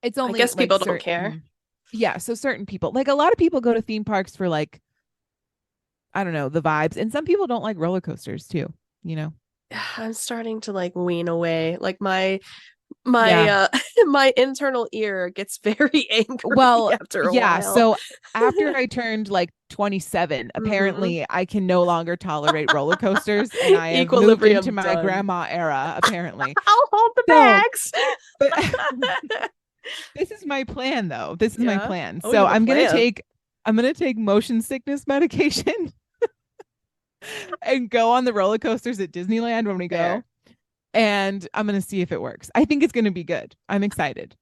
It's only, I guess like, people don't care. Yeah, so certain people, like a lot of people go to theme parks for like, I don't know, the vibes, and some people don't like roller coasters too, you know. I'm starting to like wean away. Like my my Yeah. my internal ear gets very angry Well, after a yeah. while. So after I turned like 27, apparently I can no longer tolerate roller coasters, and I have moved into Equilibrium my done. grandma era, apparently. I'll hold the So, bags. but this is my plan though. This is my Yeah. plan. Oh, you So have a plan. I'm gonna take motion sickness medication and go on the roller coasters at Disneyland when we Fair. go. And I'm gonna see if it works. I think it's gonna be good. I'm excited.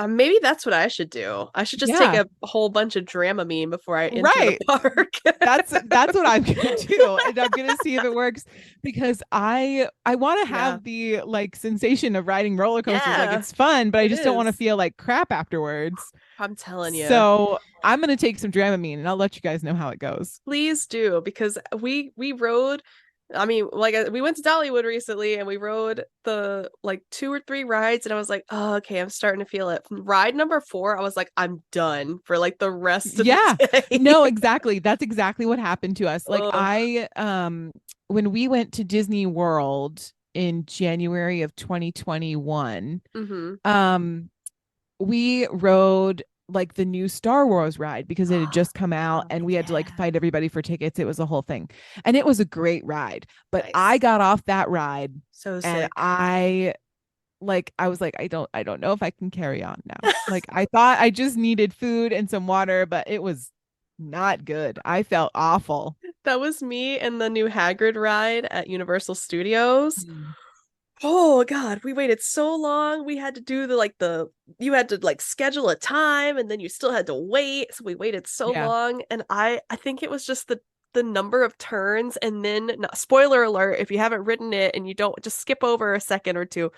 Maybe that's what I should do. I should just take Yeah, a whole bunch of Dramamine before I enter the right. park. That's what I'm gonna do, and I'm gonna see if it works because I want to Yeah. have the like sensation of riding roller coasters. Like Yeah, it's fun, but I it just don't want to is. feel like crap afterwards. I'm telling you. So I'm gonna take some Dramamine, and I'll let you guys know how it goes. Please do, because we rode. I mean, like we went to Dollywood recently and we rode the like 2 or 3 rides, and I was like, oh, okay, I'm starting to feel it. From ride number 4, I was like, I'm done for like the rest of Yeah, the day. no, exactly. That's exactly what happened to us. Like Ugh. when we went to Disney World in January of 2021, Mm-hmm. we rode like the new Star Wars ride because it had just come out, and we had to like Yeah. fight everybody for tickets. It was a whole thing. And it was a great ride. But Nice. I got off that ride So and sick. I was like, I don't know if I can carry on now. Like I thought I just needed food and some water, but it was not good. I felt awful. That was me and the new Hagrid ride at Universal Studios. Mm. Oh God, we waited so long. We had to do you had to like schedule a time and then you still had to wait. So we waited so Yeah. long, and I think it was just the number of turns, and then spoiler alert if you haven't ridden it and you don't, just skip over a second or two.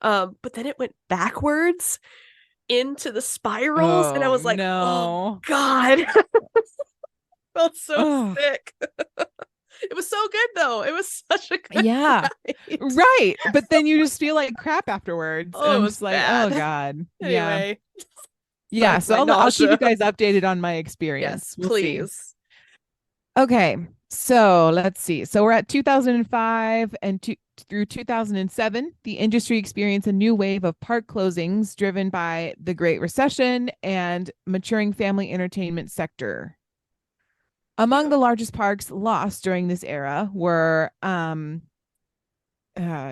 But then it went backwards into the spirals, and I Oh was like, oh no. God. Felt so Oh, sick. It was so good though. It was such a good yeah. ride. Right. But then you just feel like crap afterwards. And Oh, it I'm was just like, oh bad. God. Yeah. Anyway, Yeah. sorry for So my I'll keep you nausea. guys updated on my experience. Yes, We'll see. please. Okay. So let's see. So we're at 2005 through 2007. The industry experienced a new wave of park closings driven by the Great Recession and maturing family entertainment sector. Among the largest parks lost during this era were do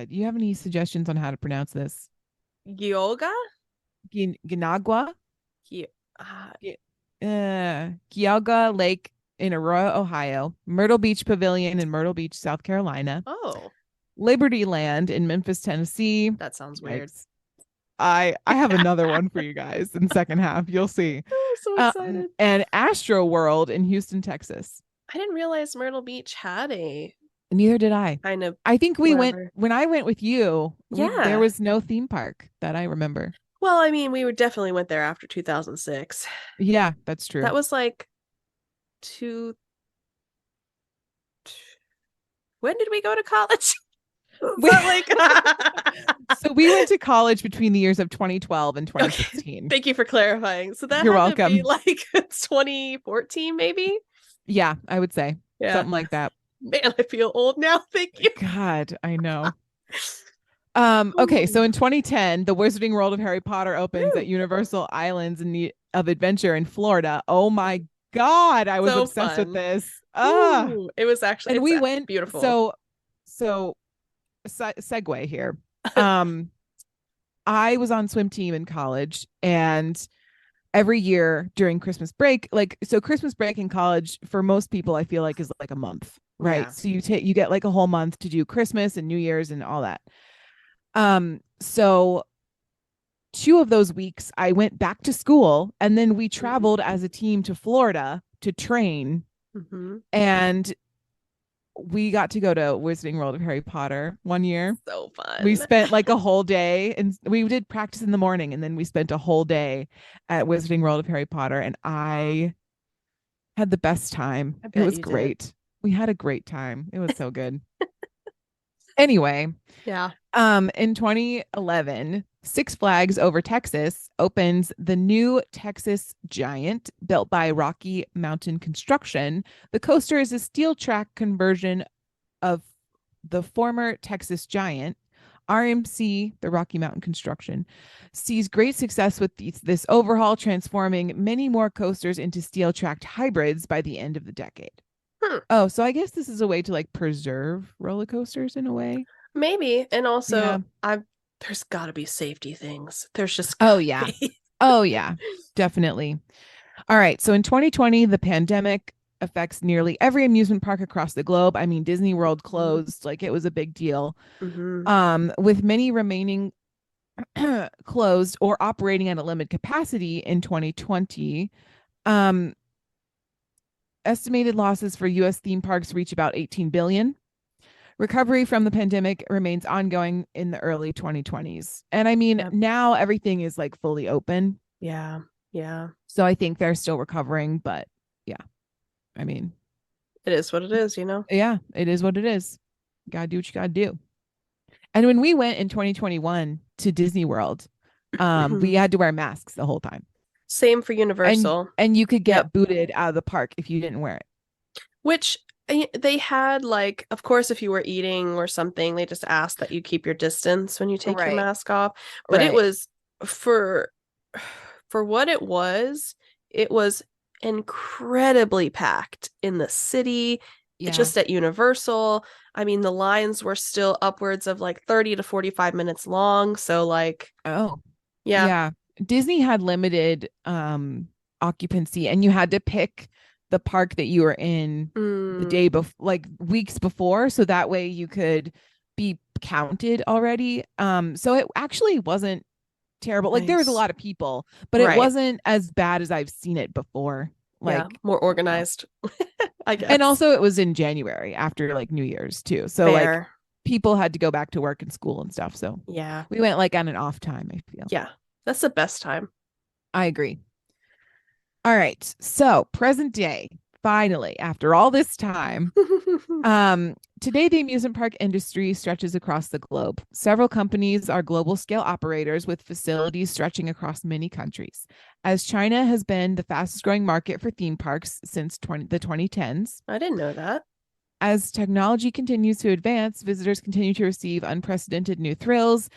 you have any suggestions on how to pronounce this? Yoga? Ginagua, He, uh, Geauga Lake in Aurora, Ohio, Myrtle Beach Pavilion in Myrtle Beach, South Carolina, oh, Liberty Land in Memphis, Tennessee. that sounds weird. Yikes. I have another one for you guys in the second half. You'll see. I'm so excited. And Astro World in Houston, Texas. I didn't realize Myrtle Beach had a Neither did I. kind of. I think we went wherever. when I went with you. Yeah. There was no theme park that I remember. Well, I mean, definitely went there after 2006. Yeah, that's true. That was like when did we go to college? So we went to college between the years of 2012 and 2016. Okay. Thank you for clarifying. So that You're had to be welcome. like 2014, maybe? Yeah, I would say something like that. Man, I feel old now. Thank you. God, I know. Okay, so in 2010, the Wizarding World of Harry Potter opens at Universal Islands of Adventure in Florida. Oh my God, I was So obsessed fun. with this. It was actually, and we went beautiful. So segue here. I was on swim team in college, and every year during Christmas break, Christmas break in college for most people, I feel like is like a month, right? Yeah. So you get like a whole month to do Christmas and New Year's and all that. So 2 of those weeks I went back to school, and then we traveled as a team to Florida to train. Mm-hmm. And we got to go to Wizarding World of Harry Potter one year. So fun. We spent like a whole day, and we did practice in the morning, and then we spent a whole day at Wizarding World of Harry Potter, and I had the best time. It was great. We had a great time. It was so good. Anyway, yeah. In 2011, Six Flags Over Texas opens the new Texas Giant built by Rocky Mountain Construction. The coaster is a steel track conversion of the former Texas Giant RMC, the Rocky Mountain Construction, sees great success with this overhaul, transforming many more coasters into steel-tracked hybrids by the end of the decade. Oh, so I guess this is a way to like preserve roller coasters in a way. Maybe. And also, Yeah. there's got to be safety things. There's just Oh, gotta yeah. be. Oh, yeah, definitely. All right. So in 2020, the pandemic affects nearly every amusement park across the globe. I mean, Disney World closed, like it was a big deal. With many remaining closed or operating at a limited capacity in 2020. Estimated losses for US theme parks reach about 18 billion. Recovery from the pandemic remains ongoing in the early 2020s. And I mean, now everything is like fully open. Yeah. Yeah. So I think they're still recovering, but yeah. I mean, it is what it is, you know? Yeah, it is what it is. You gotta do what you gotta do. And when we went in 2021 to Disney World, we had to wear masks the whole time. Same for Universal. And you could get booted out of the park if you didn't wear it. Which they had, like, of course, if you were eating or something, they just asked that you keep your distance when you take your mask off. But it was for what it was incredibly packed in the city. Just at Universal. I mean, the lines were still upwards of like 30 to 45 minutes long. So like, yeah. Disney had limited occupancy, and you had to pick the park that you were in the day before, like weeks before, so that way you could be counted already. So it actually wasn't terrible. Like there was a lot of people, but it wasn't as bad as I've seen it before. Like more organized. I guess. And also it was in January after like New Year's too. So like people had to go back to work and school and stuff. So we went like on an off time, I feel. Yeah. That's the best time. I agree. All right. So present day, finally, after all this time, today the amusement park industry stretches across the globe. Several companies are global scale operators with facilities stretching across many countries. As China has been the fastest growing market for theme parks since the 2010s. I didn't know that. As technology continues to advance, visitors continue to receive unprecedented new thrills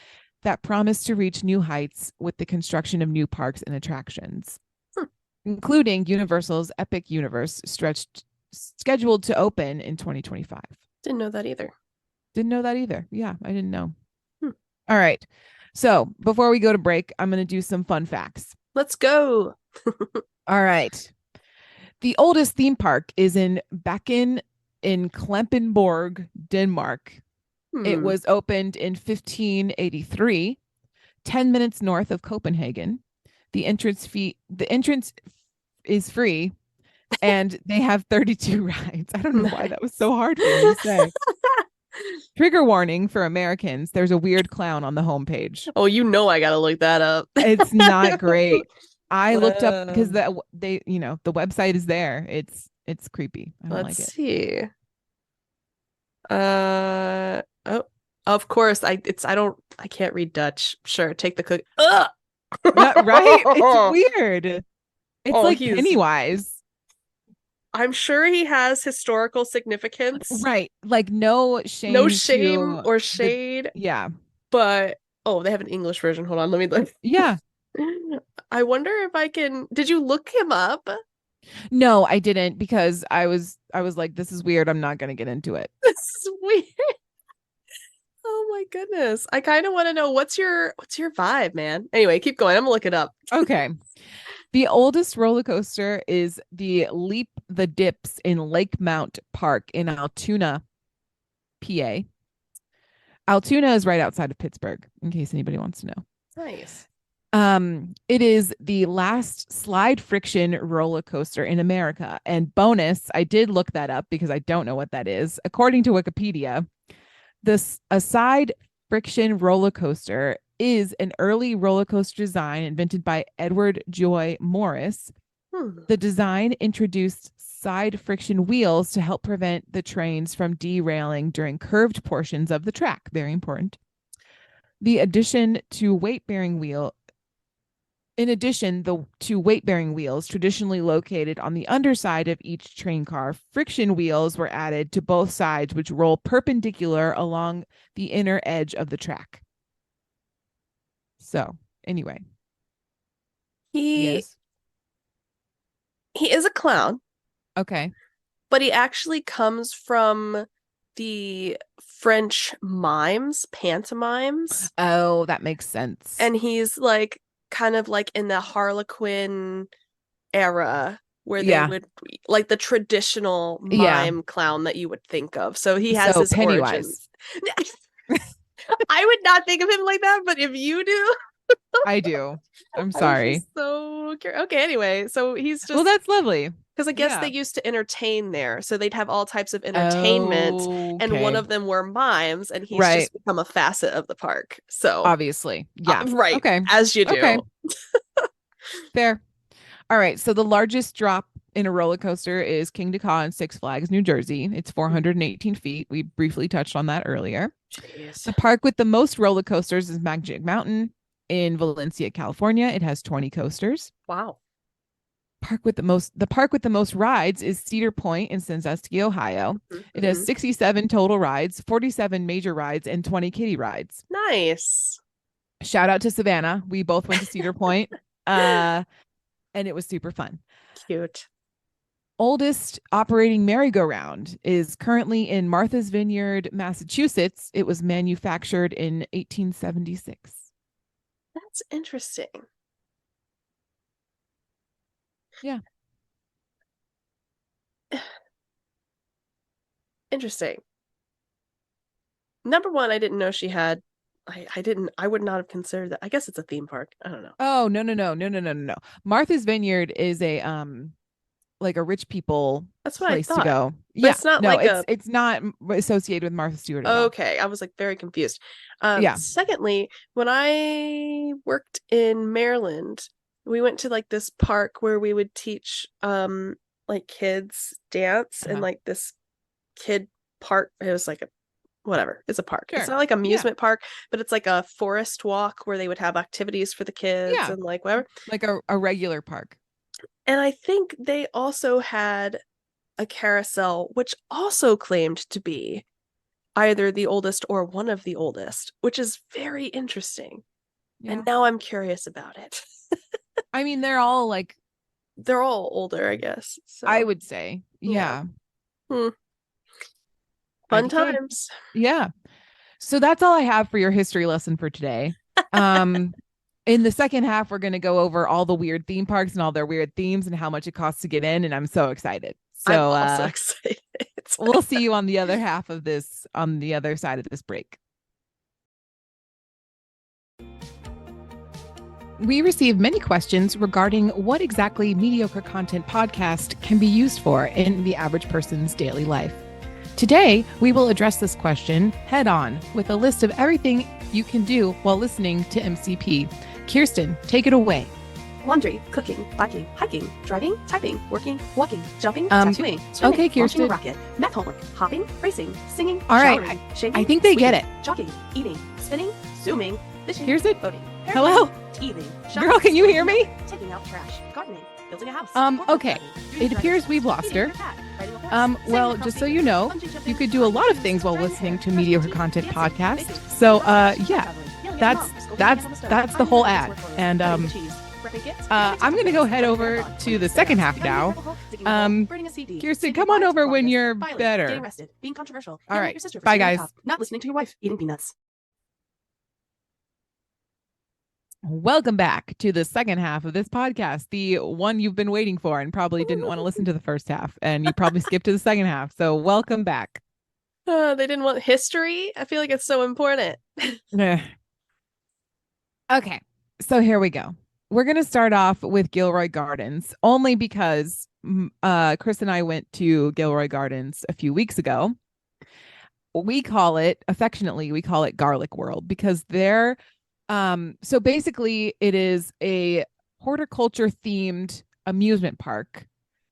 that promise to reach new heights with the construction of new parks and attractions, including Universal's Epic Universe scheduled to open in 2025. Didn't know that either. Yeah, I didn't know. All right. So before we go to break, I'm going to do some fun facts. Let's go. All right. The oldest theme park is in Bakken in Klempenborg, Denmark. It was opened in 1583, 10 minutes north of Copenhagen. The entrance is free, and they have 32 rides. I don't know why that was so hard for me to say. Trigger warning for Americans. There's a weird clown on the homepage. Oh, you know I gotta look that up. It's not great. I looked up because the website is there. It's creepy. I don't like it. Let's see. Oh, of course. I can't read Dutch. Sure, take the cook. Right? It's weird. It's like Pennywise. I'm sure he has historical significance. Right. Like no shame. No shame or shade. Yeah. But they have an English version. Hold on, let me look. Yeah. I wonder if I can. Did you look him up? No, I didn't, because I was like, this is weird. I'm not gonna get into it. This is weird. Oh my goodness. I kind of want to know what's your vibe, man. Anyway, keep going. I'm gonna look it up. Okay. The oldest roller coaster is the Leap the Dips in Lake Mount Park in Altoona, PA. Altoona is right outside of Pittsburgh, in case anybody wants to know. Nice. It is the last slide friction roller coaster in America. And bonus, I did look that up because I don't know what that is. According to Wikipedia, a side friction roller coaster is an early roller coaster design invented by Edward Joy Morris. The design introduced side friction wheels to help prevent the trains from derailing during curved portions of the track. Very important. The addition to weight-bearing wheel In addition, the two weight-bearing wheels traditionally located on the underside of each train car, friction wheels were added to both sides, which roll perpendicular along the inner edge of the track. So, anyway. He is a clown, Okay. but he actually comes from the French mimes, pantomimes. Oh, that makes sense. And he's like kind of like in the Harlequin era where they would like the traditional mime clown that you would think of. So he has his Pennywise. origins. I would not think of him like that, but if you do, I do. I'm sorry. So okay, anyway, so he's just that's lovely. Because I guess they used to entertain there. So they'd have all types of entertainment. And one of them were mimes. And he's just become a facet of the park. So obviously. Yeah. Right. Okay. As you do. Okay. Fair. All right. So the largest drop in a roller coaster is King Dakar in Six Flags, New Jersey. It's 418 feet. We briefly touched on that earlier. Jeez. The park with the most roller coasters is Magic Mountain in Valencia, California. It has 20 coasters. Wow. The park with the most rides is Cedar Point in Sandusky, Ohio. It has 67 total rides, 47 major rides, and 20 kiddie rides. Nice. Shout out to Savannah. We both went to Cedar Point. And it was super fun. Cute. Oldest operating merry-go-round is currently in Martha's Vineyard, Massachusetts. It was manufactured in 1876. That's interesting. Yeah. Interesting. Number one, I didn't know she had. I would not have considered that. I guess it's a theme park. I don't know. Oh, no. Martha's Vineyard is a like a rich people That's what place I thought. to go. But it's not it's not associated with Martha Stewart at all. Okay, I was like very confused. Secondly, when I worked in Maryland, we went to like this park where we would teach like kids dance and like this kid park. It was like it's a park. Sure. It's not like amusement park, but it's like a forest walk where they would have activities for the kids and like whatever. Like a regular park. And I think they also had a carousel which also claimed to be either the oldest or one of the oldest, which is very interesting. Yeah. And now I'm curious about it. I mean, they're all older, I guess. So. I would say. Yeah. Fun times. Yeah. So that's all I have for your history lesson for today. In the second half, we're going to go over all the weird theme parks and all their weird themes and how much it costs to get in. And I'm so excited. So I'm also excited. We'll see you on the other half of this, on the other side of this break. We received many questions regarding what exactly Mediocre Content Podcast can be used for in the average person's daily life. Today, we will address this question head on with a list of everything you can do while listening to MCP. Kirsten, take it away. Laundry, cooking, biking, hiking, driving, typing, working, walking, jumping, tattooing, swimming, okay, Kirsten. launching a rocket, math homework, hopping, racing, singing, all right, showering, shaving, I think they sweeping, get it. Jogging, eating, spinning, zooming, fishing, Kirsten? boating, Hello? teething, Girl, can you hear me? Taking out trash, gardening, building a house. Okay. It appears we've lost her. Well, just so you know, you could do a lot of things while listening to Mediocre Content Podcast. So, yeah, that's the whole ad. And I'm gonna go head over to the second half now. Kirsten, come on over when you're better. Being controversial. All right. Bye, guys. Not listening to your wife. Eating peanuts. Welcome back to the second half of this podcast, the one you've been waiting for and probably didn't want to listen to the first half, and you probably skipped to the second half. So welcome back. They didn't want history. I feel like it's so important. Okay, so here we go. We're going to start off with Gilroy Gardens, only because Chris and I went to Gilroy Gardens a few weeks ago. Affectionately, we call it Garlic World, because they're so basically it is a horticulture themed amusement park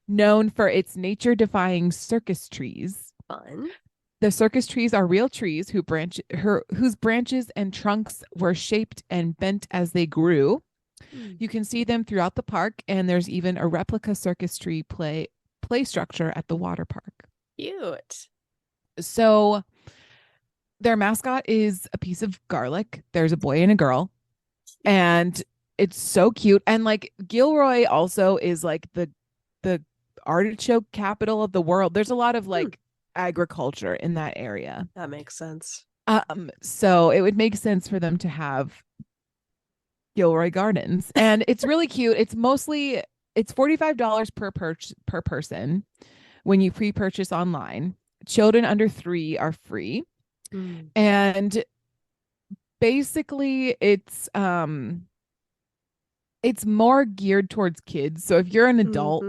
known for its nature defying circus trees. Fun. The circus trees are real trees whose branches and trunks were shaped and bent as they grew. You can see them throughout the park, and there's even a replica circus tree play structure at the water park. Cute. So their mascot is a piece of garlic. There's a boy and a girl, and it's so cute. And like Gilroy also is like the artichoke capital of the world. There's a lot of like agriculture in that area. That makes sense. So it would make sense for them to have Gilroy Gardens, and it's really cute. It's $45 per person when you pre-purchase online. Children under 3 are free. And basically it's more geared towards kids. So if you're an adult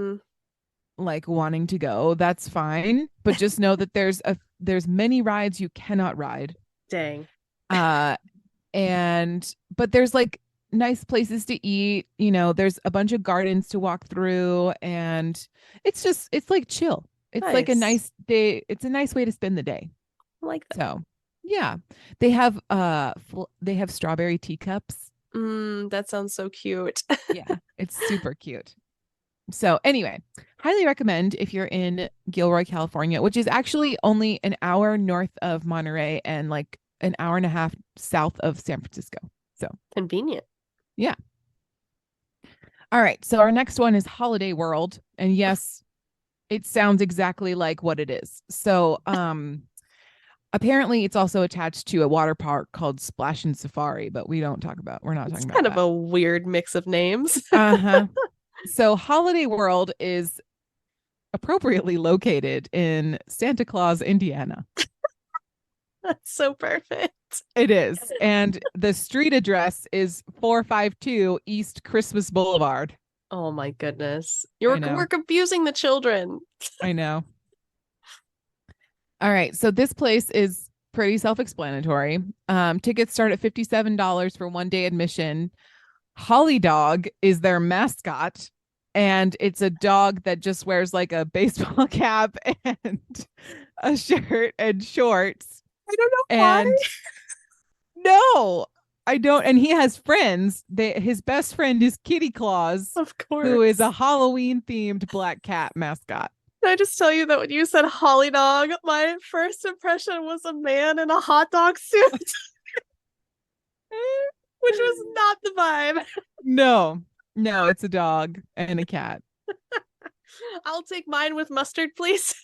like wanting to go, that's fine, but just know that there's many rides you cannot ride. Dang. But there's like nice places to eat, you know, there's a bunch of gardens to walk through, and it's like chill. It's like a nice day. It's a nice way to spend the day. I like that. So yeah, they have strawberry teacups. That sounds so cute. Yeah, it's super cute. So anyway, highly recommend if you're in Gilroy, California, which is actually only an hour north of Monterey and like an hour and a half south of San Francisco. So convenient. Yeah. All right. So our next one is Holiday World. And yes, it sounds exactly like what it is. So apparently it's also attached to a water park called Splash and Safari, but we're not talking about kind of a weird mix of names. So Holiday World is appropriately located in Santa Claus, Indiana. That's so perfect. It is. And the street address is 452 East Christmas Boulevard. Oh my goodness. We're confusing the children. I know. All right. So this place is pretty self-explanatory. Tickets start at $57 for one day admission. Holly Dog is their mascot, and it's a dog that just wears like a baseball cap and a shirt and shorts. I don't know why. No, I don't. And he has friends. His best friend is Kitty Claus, of course, who is a Halloween themed black cat mascot. Can I just tell you that when you said Holly Dog, my first impression was a man in a hot dog suit. Which was not the vibe. No, it's a dog and a cat. I'll take mine with mustard, please.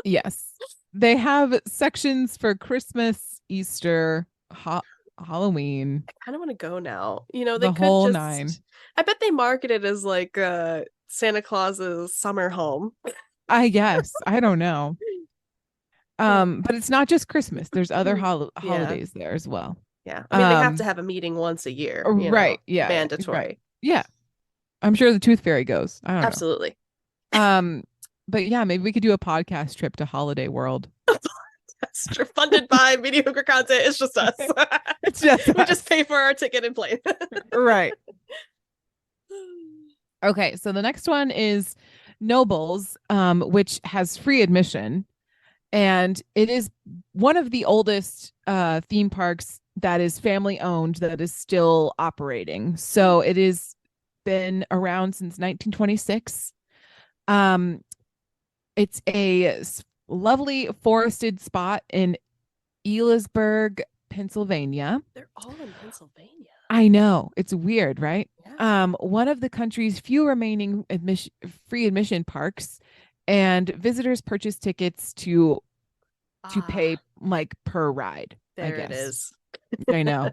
Yes. They have sections for Christmas, Easter, Halloween. I kind of want to go now. You know, the whole 9. I bet they market it as like Santa Claus's summer home. I guess. I don't know. But it's not just Christmas. There's other holidays there as well. Yeah. I mean, they have to have a meeting once a year. Right. Yeah. Mandatory. Right. Yeah. I'm sure the Tooth Fairy goes. I don't know. Absolutely. But yeah, maybe we could do a podcast trip to Holiday World. Funded by Mediocre Content. It's just us. It's just we just pay for our ticket and plane. Right. Okay, so the next one is Nobles, which has free admission, and it is one of the oldest theme parks that is family owned that is still operating. So it has been around since 1926. It's a lovely forested spot in Ellisburg, Pennsylvania. They're all in Pennsylvania. I know. It's weird, right? Yeah. One of the country's few remaining free admission parks, and visitors purchase tickets to pay like per ride. There it is. I know.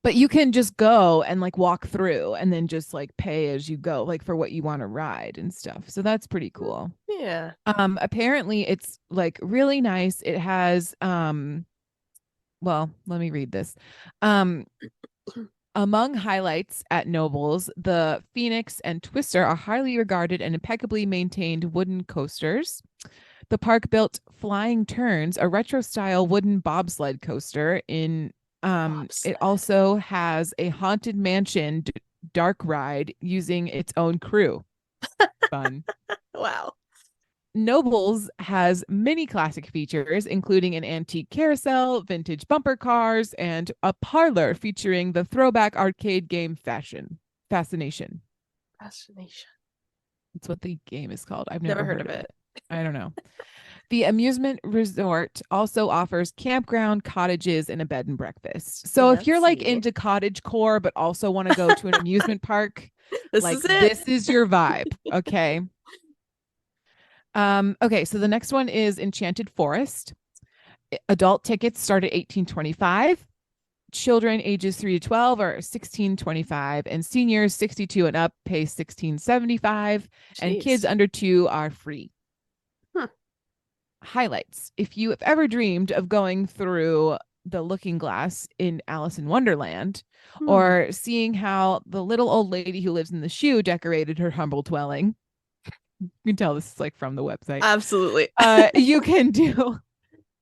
But you can just go and like walk through and then just like pay as you go, like for what you want to ride and stuff. So that's pretty cool. Yeah. Apparently it's like really nice. It has well, let me read this. Among highlights at Nobles, the Phoenix and Twister are highly regarded and impeccably maintained wooden coasters. The park built Flying Turns, a retro-style wooden bobsled coaster. It also has a Haunted Mansion dark ride using its own crew. Fun. Wow. Nobles has many classic features, including an antique carousel, vintage bumper cars, and a parlor featuring the throwback arcade game Fascination. Fascination. That's what the game is called. I've Never heard of it. I don't know. The amusement resort also offers campground, cottages, and a bed and breakfast. So if you're like Fancy. into cottage core, but also want to go to an amusement park, This like is it. this is your vibe. Okay. Okay, so the next one is Enchanted Forest. Adult tickets start at $18.25. Children ages 3 to 12 are $16.25, and seniors 62 and up pay $16.75, and kids Jeez. under 2 are free. Huh. Highlights. If you have ever dreamed of going through the Looking Glass in Alice in Wonderland, or seeing how the little old lady who lives in the shoe decorated her humble dwelling, you can tell this is like from the website. Absolutely. You can do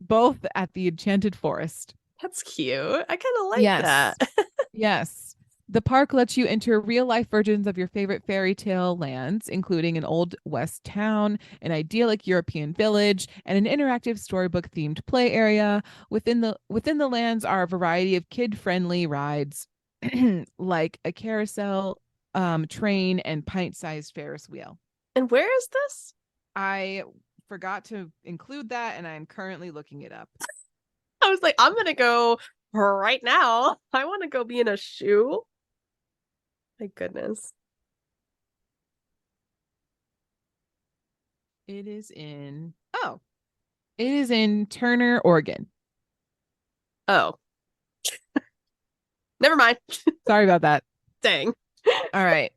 both at the Enchanted Forest. That's cute. I kind of like Yes. that. Yes. The park lets you enter real life versions of your favorite fairy tale lands, including an old West town, an idyllic European village, and an interactive storybook themed play area. Within the lands are a variety of kid friendly rides like a carousel, train, and pint-sized Ferris wheel. And where is this? I forgot to include that, and I'm currently looking it up. I was like, I'm going to go right now. I want to go be in a shoe. My goodness. It is in Turner, Oregon. Oh. Never mind. Sorry about that. Dang. All right.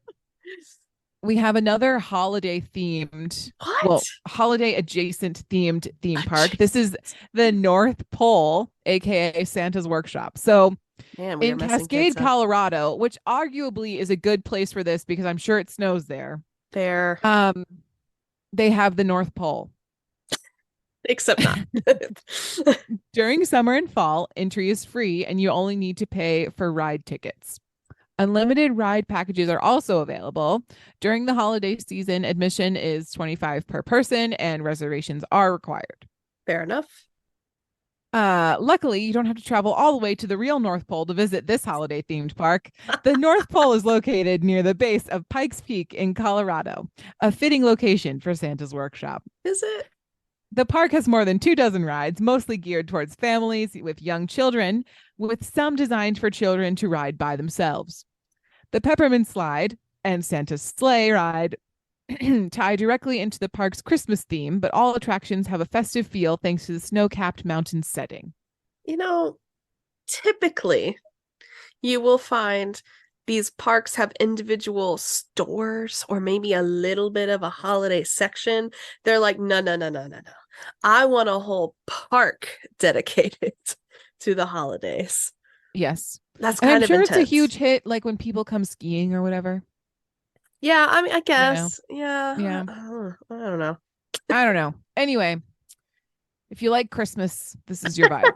We have another holiday themed, What? holiday adjacent theme park. This is the North Pole, aka Santa's Workshop. So Man, we are in messing Cascade, kids up. Colorado, which arguably is a good place for this because I'm sure it snows there. Fair. They have the North Pole. Except not. During summer and fall, entry is free and you only need to pay for ride tickets. Unlimited ride packages are also available. During the holiday season, admission is $25 per person and reservations are required. Fair enough. Luckily, you don't have to travel all the way to the real North Pole to visit this holiday themed park. The North Pole is located near the base of Pikes Peak in Colorado, a fitting location for Santa's Workshop. Is it? The park has more than 24 rides, mostly geared towards families with young children, with some designed for children to ride by themselves. The Peppermint Slide and Santa's Sleigh ride tie directly into the park's Christmas theme, but all attractions have a festive feel thanks to the snow-capped mountain setting. You know, typically you will find these parks have individual stores or maybe a little bit of a holiday section. They're like, no. I want a whole park dedicated to the holidays. Yes. That's And kind I'm of sure intense. it's a huge hit, like when people come skiing or whatever. Yeah, I mean, I guess. Yeah. Yeah. I don't know. I don't know. Anyway, if you like Christmas, this is your vibe.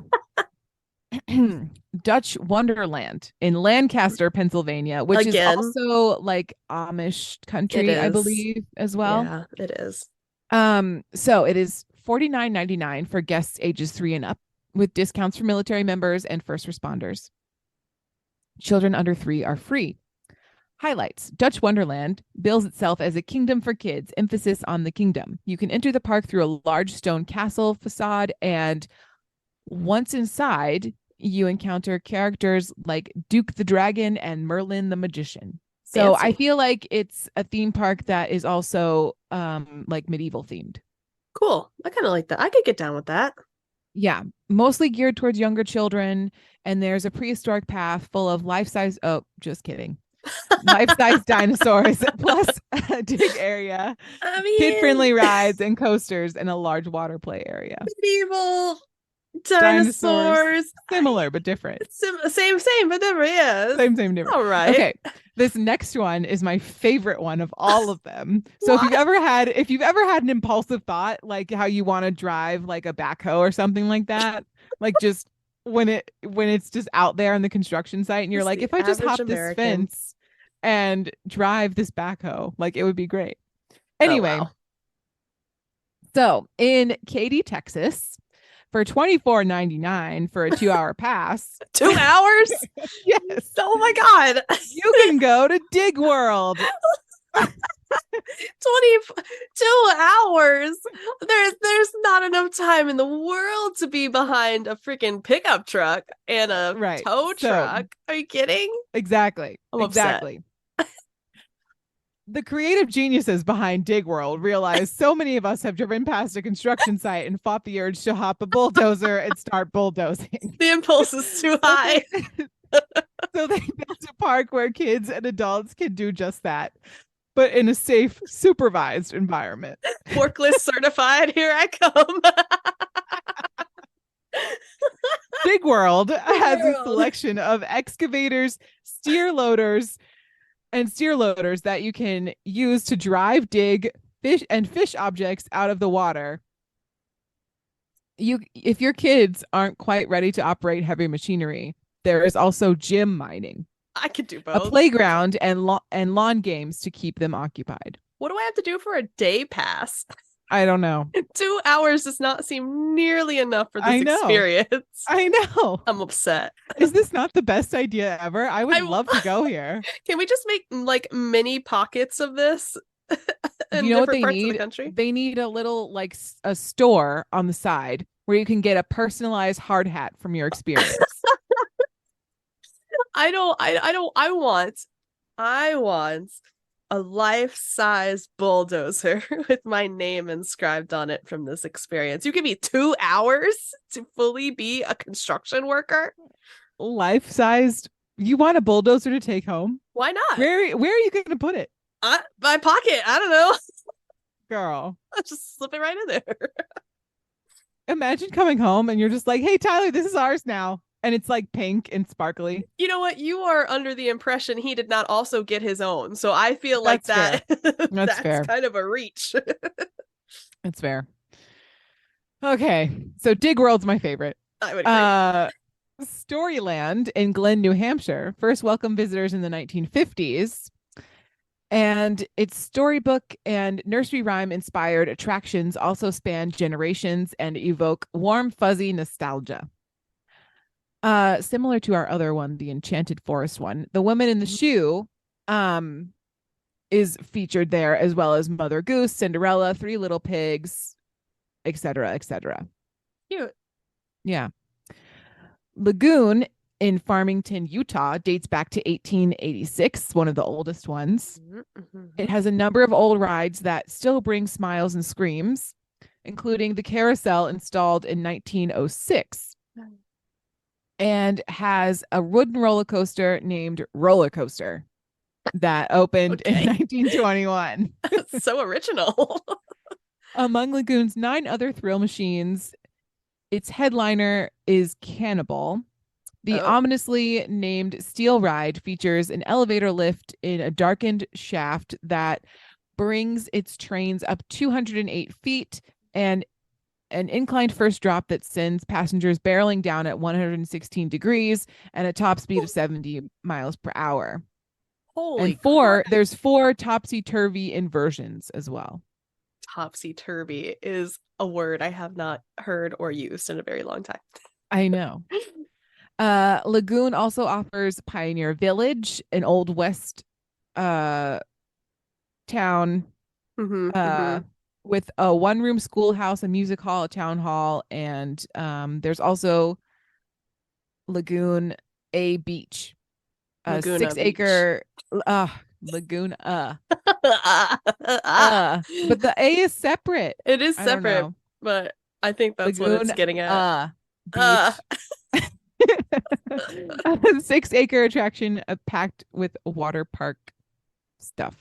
Dutch Wonderland in Lancaster, Pennsylvania, which Again. is also like Amish country, I is. believe, as well. Yeah, it is. So it is $49.99 for guests ages 3 and up, with discounts for military members and first responders. Children under 3 are free. Highlights. Dutch Wonderland bills itself as a kingdom for kids, emphasis on the kingdom. You can enter the park through a large stone castle facade, and once inside, you encounter characters like Duke the Dragon and Merlin the Magician. So Fancy. I feel like it's a theme park that is also like medieval themed. Cool. I kind of like that. I could get down with that. Yeah, mostly geared towards younger children. And there's a prehistoric path full of life-size, just kidding. Life-size dinosaurs, plus a dig area, I mean, kid-friendly rides and coasters, and a large water play area. medieval dinosaurs. Similar, but different. Same, but different. Yeah. Same, different. All right. Okay. This next one is my favorite one of all of them. So if you've ever had an impulsive thought, like how you want to drive like a backhoe or something like that, like just when it's just out there on the construction site and you're Just like, the if I just hop average this American. fence and drive this backhoe, like it would be great. Anyway, Oh, wow. So in Katy, Texas, for $24.99 for a 2-hour pass. 2 hours? Yes. Oh my God. You can go to Dig World. 22 hours. There's not enough time in the world to be behind a freaking pickup truck and a Right. tow truck. Are you kidding? Exactly. I'm exactly. The creative geniuses behind Dig World realized so many of us have driven past a construction site and fought the urge to hop a bulldozer and start bulldozing. The impulse is too high. So they built a park where kids and adults can do just that, but in a safe, supervised environment. Forklift certified. Here I come. Dig World has a World. selection of excavators, steer loaders that you can use to drive, dig, fish objects out of the water. If your kids aren't quite ready to operate heavy machinery, there is also gym mining. I could do A both. playground and lawn games to keep them occupied. What do I have to do for a day pass? I don't know. 2 hours does not seem nearly enough for this I know. experience. I know. I'm upset. Is this not the best idea ever? I would love to go here. Can we just make like mini pockets of this in You know what different they parts of need? the country? They need a little like a store on the side where you can get a personalized hard hat from your experience. I want a life-size bulldozer with my name inscribed on it from this experience. You give me 2 hours to fully be a construction worker? Life-sized. You want a bulldozer to take home? Why not? Where are you going to put it? My pocket. I don't know. Girl. I'll just slip it right in there. Imagine coming home and you're just like, hey, Tyler, this is ours now. And it's like pink and sparkly. You know what? You are under the impression he did not also get his own. So I feel like That's that's fair. kind of a reach. It's fair. Okay. So Dig World's my favorite. I would agree. Storyland in Glen, New Hampshire first welcomed visitors in the 1950s. And its storybook and nursery rhyme inspired attractions also span generations and evoke warm, fuzzy nostalgia. Similar to our other one, the Enchanted Forest one, the Woman in the Shoe is featured there, as well as Mother Goose, Cinderella, Three Little Pigs, etc., etc. Cute. Yeah. Lagoon in Farmington, Utah dates back to 1886, one of the oldest ones. It has a number of old rides that still bring smiles and screams, including the carousel installed in 1906. And has a wooden roller coaster named Roller Coaster that opened in 1921. So original. Among Lagoon's 9 other thrill machines, its headliner is Cannibal. The ominously named Steel Ride features an elevator lift in a darkened shaft that brings its trains up 208 feet and an inclined first drop that sends passengers barreling down at 116 degrees and a top speed of 70 miles per hour. Holy crap. There's 4 topsy-turvy inversions as well. Topsy-turvy is a word I have not heard or used in a very long time. I know. Lagoon also offers Pioneer Village, an old West town with a 1-room schoolhouse, a music hall, a town hall, and there's also Lagoon A Beach, a Laguna 6-acre Laguna. But the A is separate. It is separate, but I think that's Lagoon, what it's getting at. Beach. A 6-acre attraction packed with water park stuff.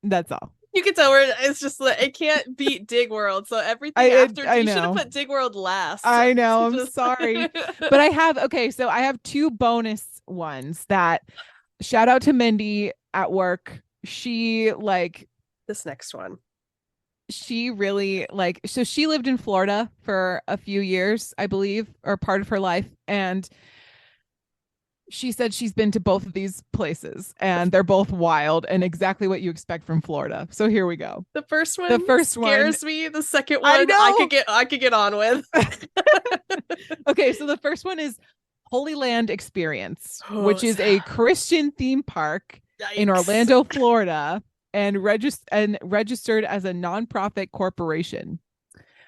That's all. You can tell where it's just like it can't beat Dig World, so everything after you should have put Dig World last. I know, I'm sorry. But I have 2 bonus ones that shout out to Mindy at work. She this next one. She really so she lived in Florida for a few years, I believe, or part of her life, and she said she's been to both of these places and they're both wild and exactly what you expect from Florida. So here we go. The first one scares me. The second I one know. I could get on with. Okay, so the first one is Holy Land Experience, Oh, which is a Christian theme park in Yikes. Orlando, Florida, and registered as a nonprofit corporation.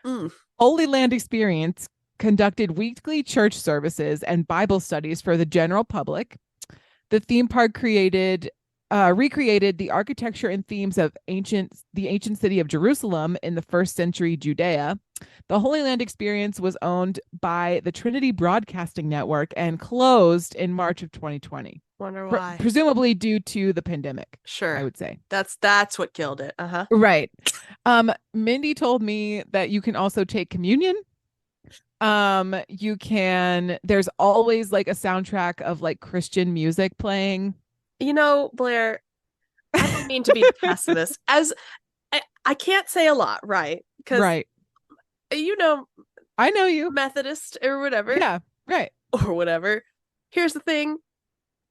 Mm. Holy Land Experience conducted weekly church services and Bible studies for the general public. The theme park recreated the architecture and themes of the ancient city of Jerusalem in the first century Judea. The Holy Land Experience was owned by the Trinity Broadcasting Network and closed in March of 2020. Wonder why. Presumably due to the pandemic. Sure. I would say. That's what killed it. Uh-huh. Right. Mindy told me that you can also take communion. There's always like a soundtrack of like Christian music playing. You know, Blair, I don't mean to be pessimist. As I can't say a lot, right? Because right. You know, I know you. Methodist or whatever. Yeah, right. Or whatever. Here's the thing.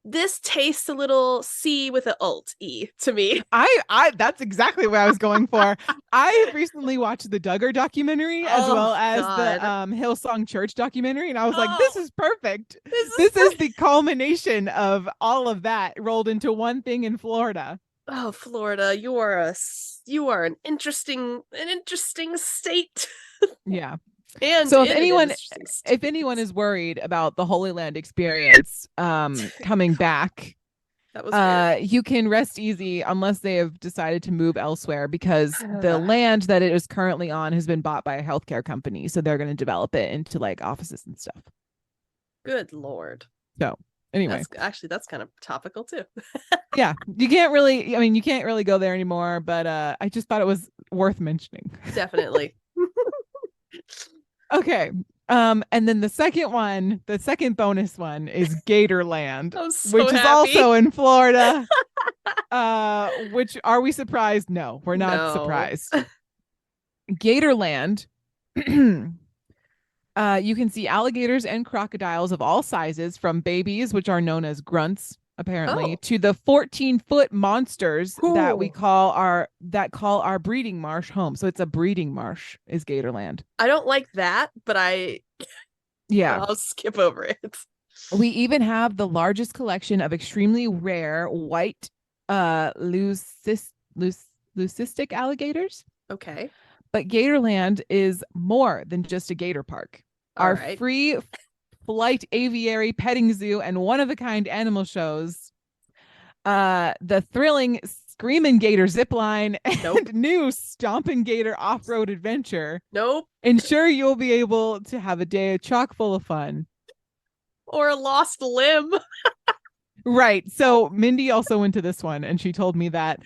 This tastes a little C with an alt E to me. I that's exactly what I was going for. I recently watched the Duggar documentary as well as the Hillsong Church documentary, and I was like, this is perfect. This is the culmination of all of that rolled into one thing in Florida. Oh, Florida, you are an interesting state. Yeah. And so if anyone is worried about the Holy Land Experience coming back, that was you can rest easy unless they have decided to move elsewhere, because the land that it is currently on has been bought by a healthcare company, so they're going to develop it into like offices and stuff. Good Lord. So anyway, that's kind of topical too. Yeah, you can't really go there anymore, but I just thought it was worth mentioning. Definitely. Okay. And then the second bonus one is Gatorland, which is also in Florida. Which, are we surprised? No, we're not surprised. Gatorland. You can see alligators and crocodiles of all sizes, from babies, which are known as grunts, apparently, to the 14-foot monsters that call our breeding marsh home. So it's a breeding marsh is Gatorland. I don't like that, but I'll skip over it. We even have the largest collection of extremely rare white leucistic alligators. Okay. But Gatorland is more than just a gator park. Our free flight aviary, petting zoo, and one-of-a-kind animal shows, the thrilling Screamin' Gator zipline, and new Stompin' Gator off-road adventure. Nope. Ensure you'll be able to have a day chock full of fun. Or a lost limb. Right. So Mindy also went to this one, and she told me that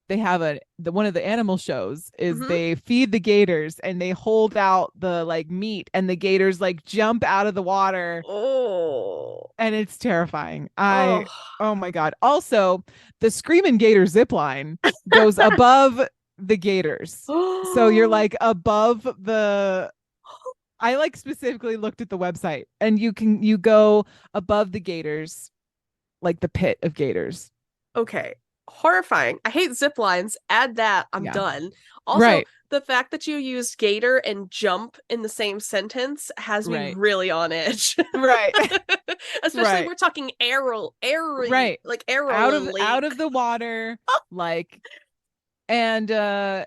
they have one of the animal shows is they feed the gators and they hold out the like meat, and the gators like jump out of the water. Oh, and it's terrifying. Oh my God. Also, the Screamin' Gator zipline goes above the gators. So you're like above the, I like specifically looked at the website, and you go above the gators, like the pit of gators. Okay. Horrifying. I hate zip lines. Add that. I'm done. Also, the fact that you used gator and jump in the same sentence has me really on edge. Right. Especially we're talking airy, like arrow out of the water, like, and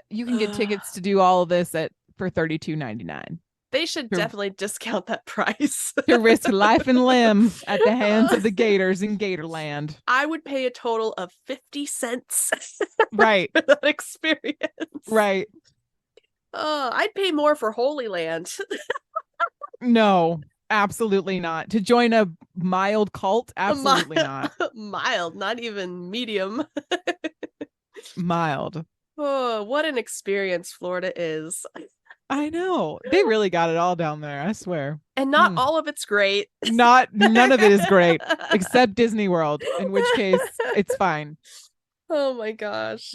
you can get tickets to do all of this for $32.99. They should definitely discount that price. To risk life and limb at the hands of the gators in Gatorland. I would pay a total of 50 cents right for that experience. Right. I'd pay more for Holy Land. No, absolutely not. To join a mild cult? Absolutely not. Mild, not even medium. Mild. Oh, what an experience Florida is. I know. They really got it all down there, I swear. And not all of it's great. None of it is great, except Disney World, in which case it's fine. Oh my gosh.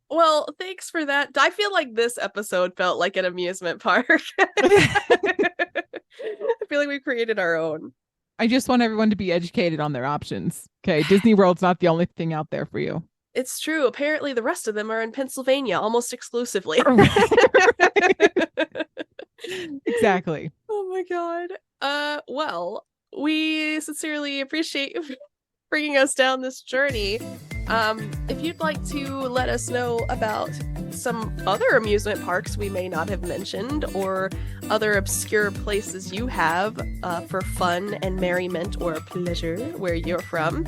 Well, thanks for that. I feel like this episode felt like an amusement park. I feel like we created our own. I just want everyone to be educated on their options. Okay. Disney World's not the only thing out there for you. It's true. Apparently, the rest of them are in Pennsylvania almost exclusively. Exactly. Oh my God. Well, we sincerely appreciate you bringing us down this journey. If you'd like to let us know about some other amusement parks we may not have mentioned, or other obscure places you have for fun and merriment or pleasure where you're from,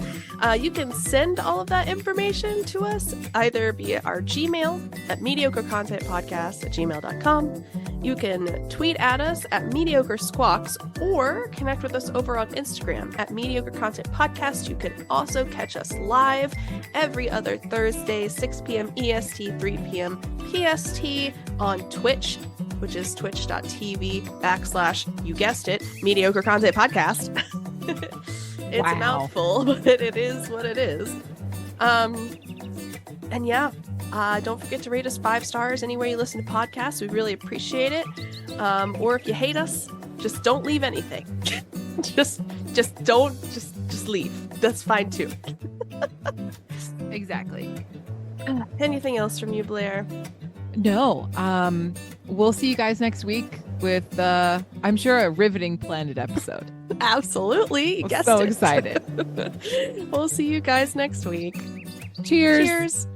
you can send all of that information to us either via our Gmail at mediocrecontentpodcast@gmail.com. You can tweet at us at Mediocre Squawks, or connect with us over on Instagram at Mediocre Content Podcast. You can also catch us live every other Thursday, 6 p.m. EST, 3 p.m. PST on Twitch, which is twitch.tv/, you guessed it, Mediocre Content Podcast. It's a mouthful, but it is what it is. And yeah, don't forget to rate us 5 stars anywhere you listen to podcasts. We really appreciate it. Or if you hate us, just don't leave anything. just leave. That's fine too. Exactly. Anything else from you, Blair? No. We'll see you guys next week with I'm sure a riveting Planet episode. Absolutely. You I'm guessed so it. excited. We'll see you guys next week. Cheers. Cheers.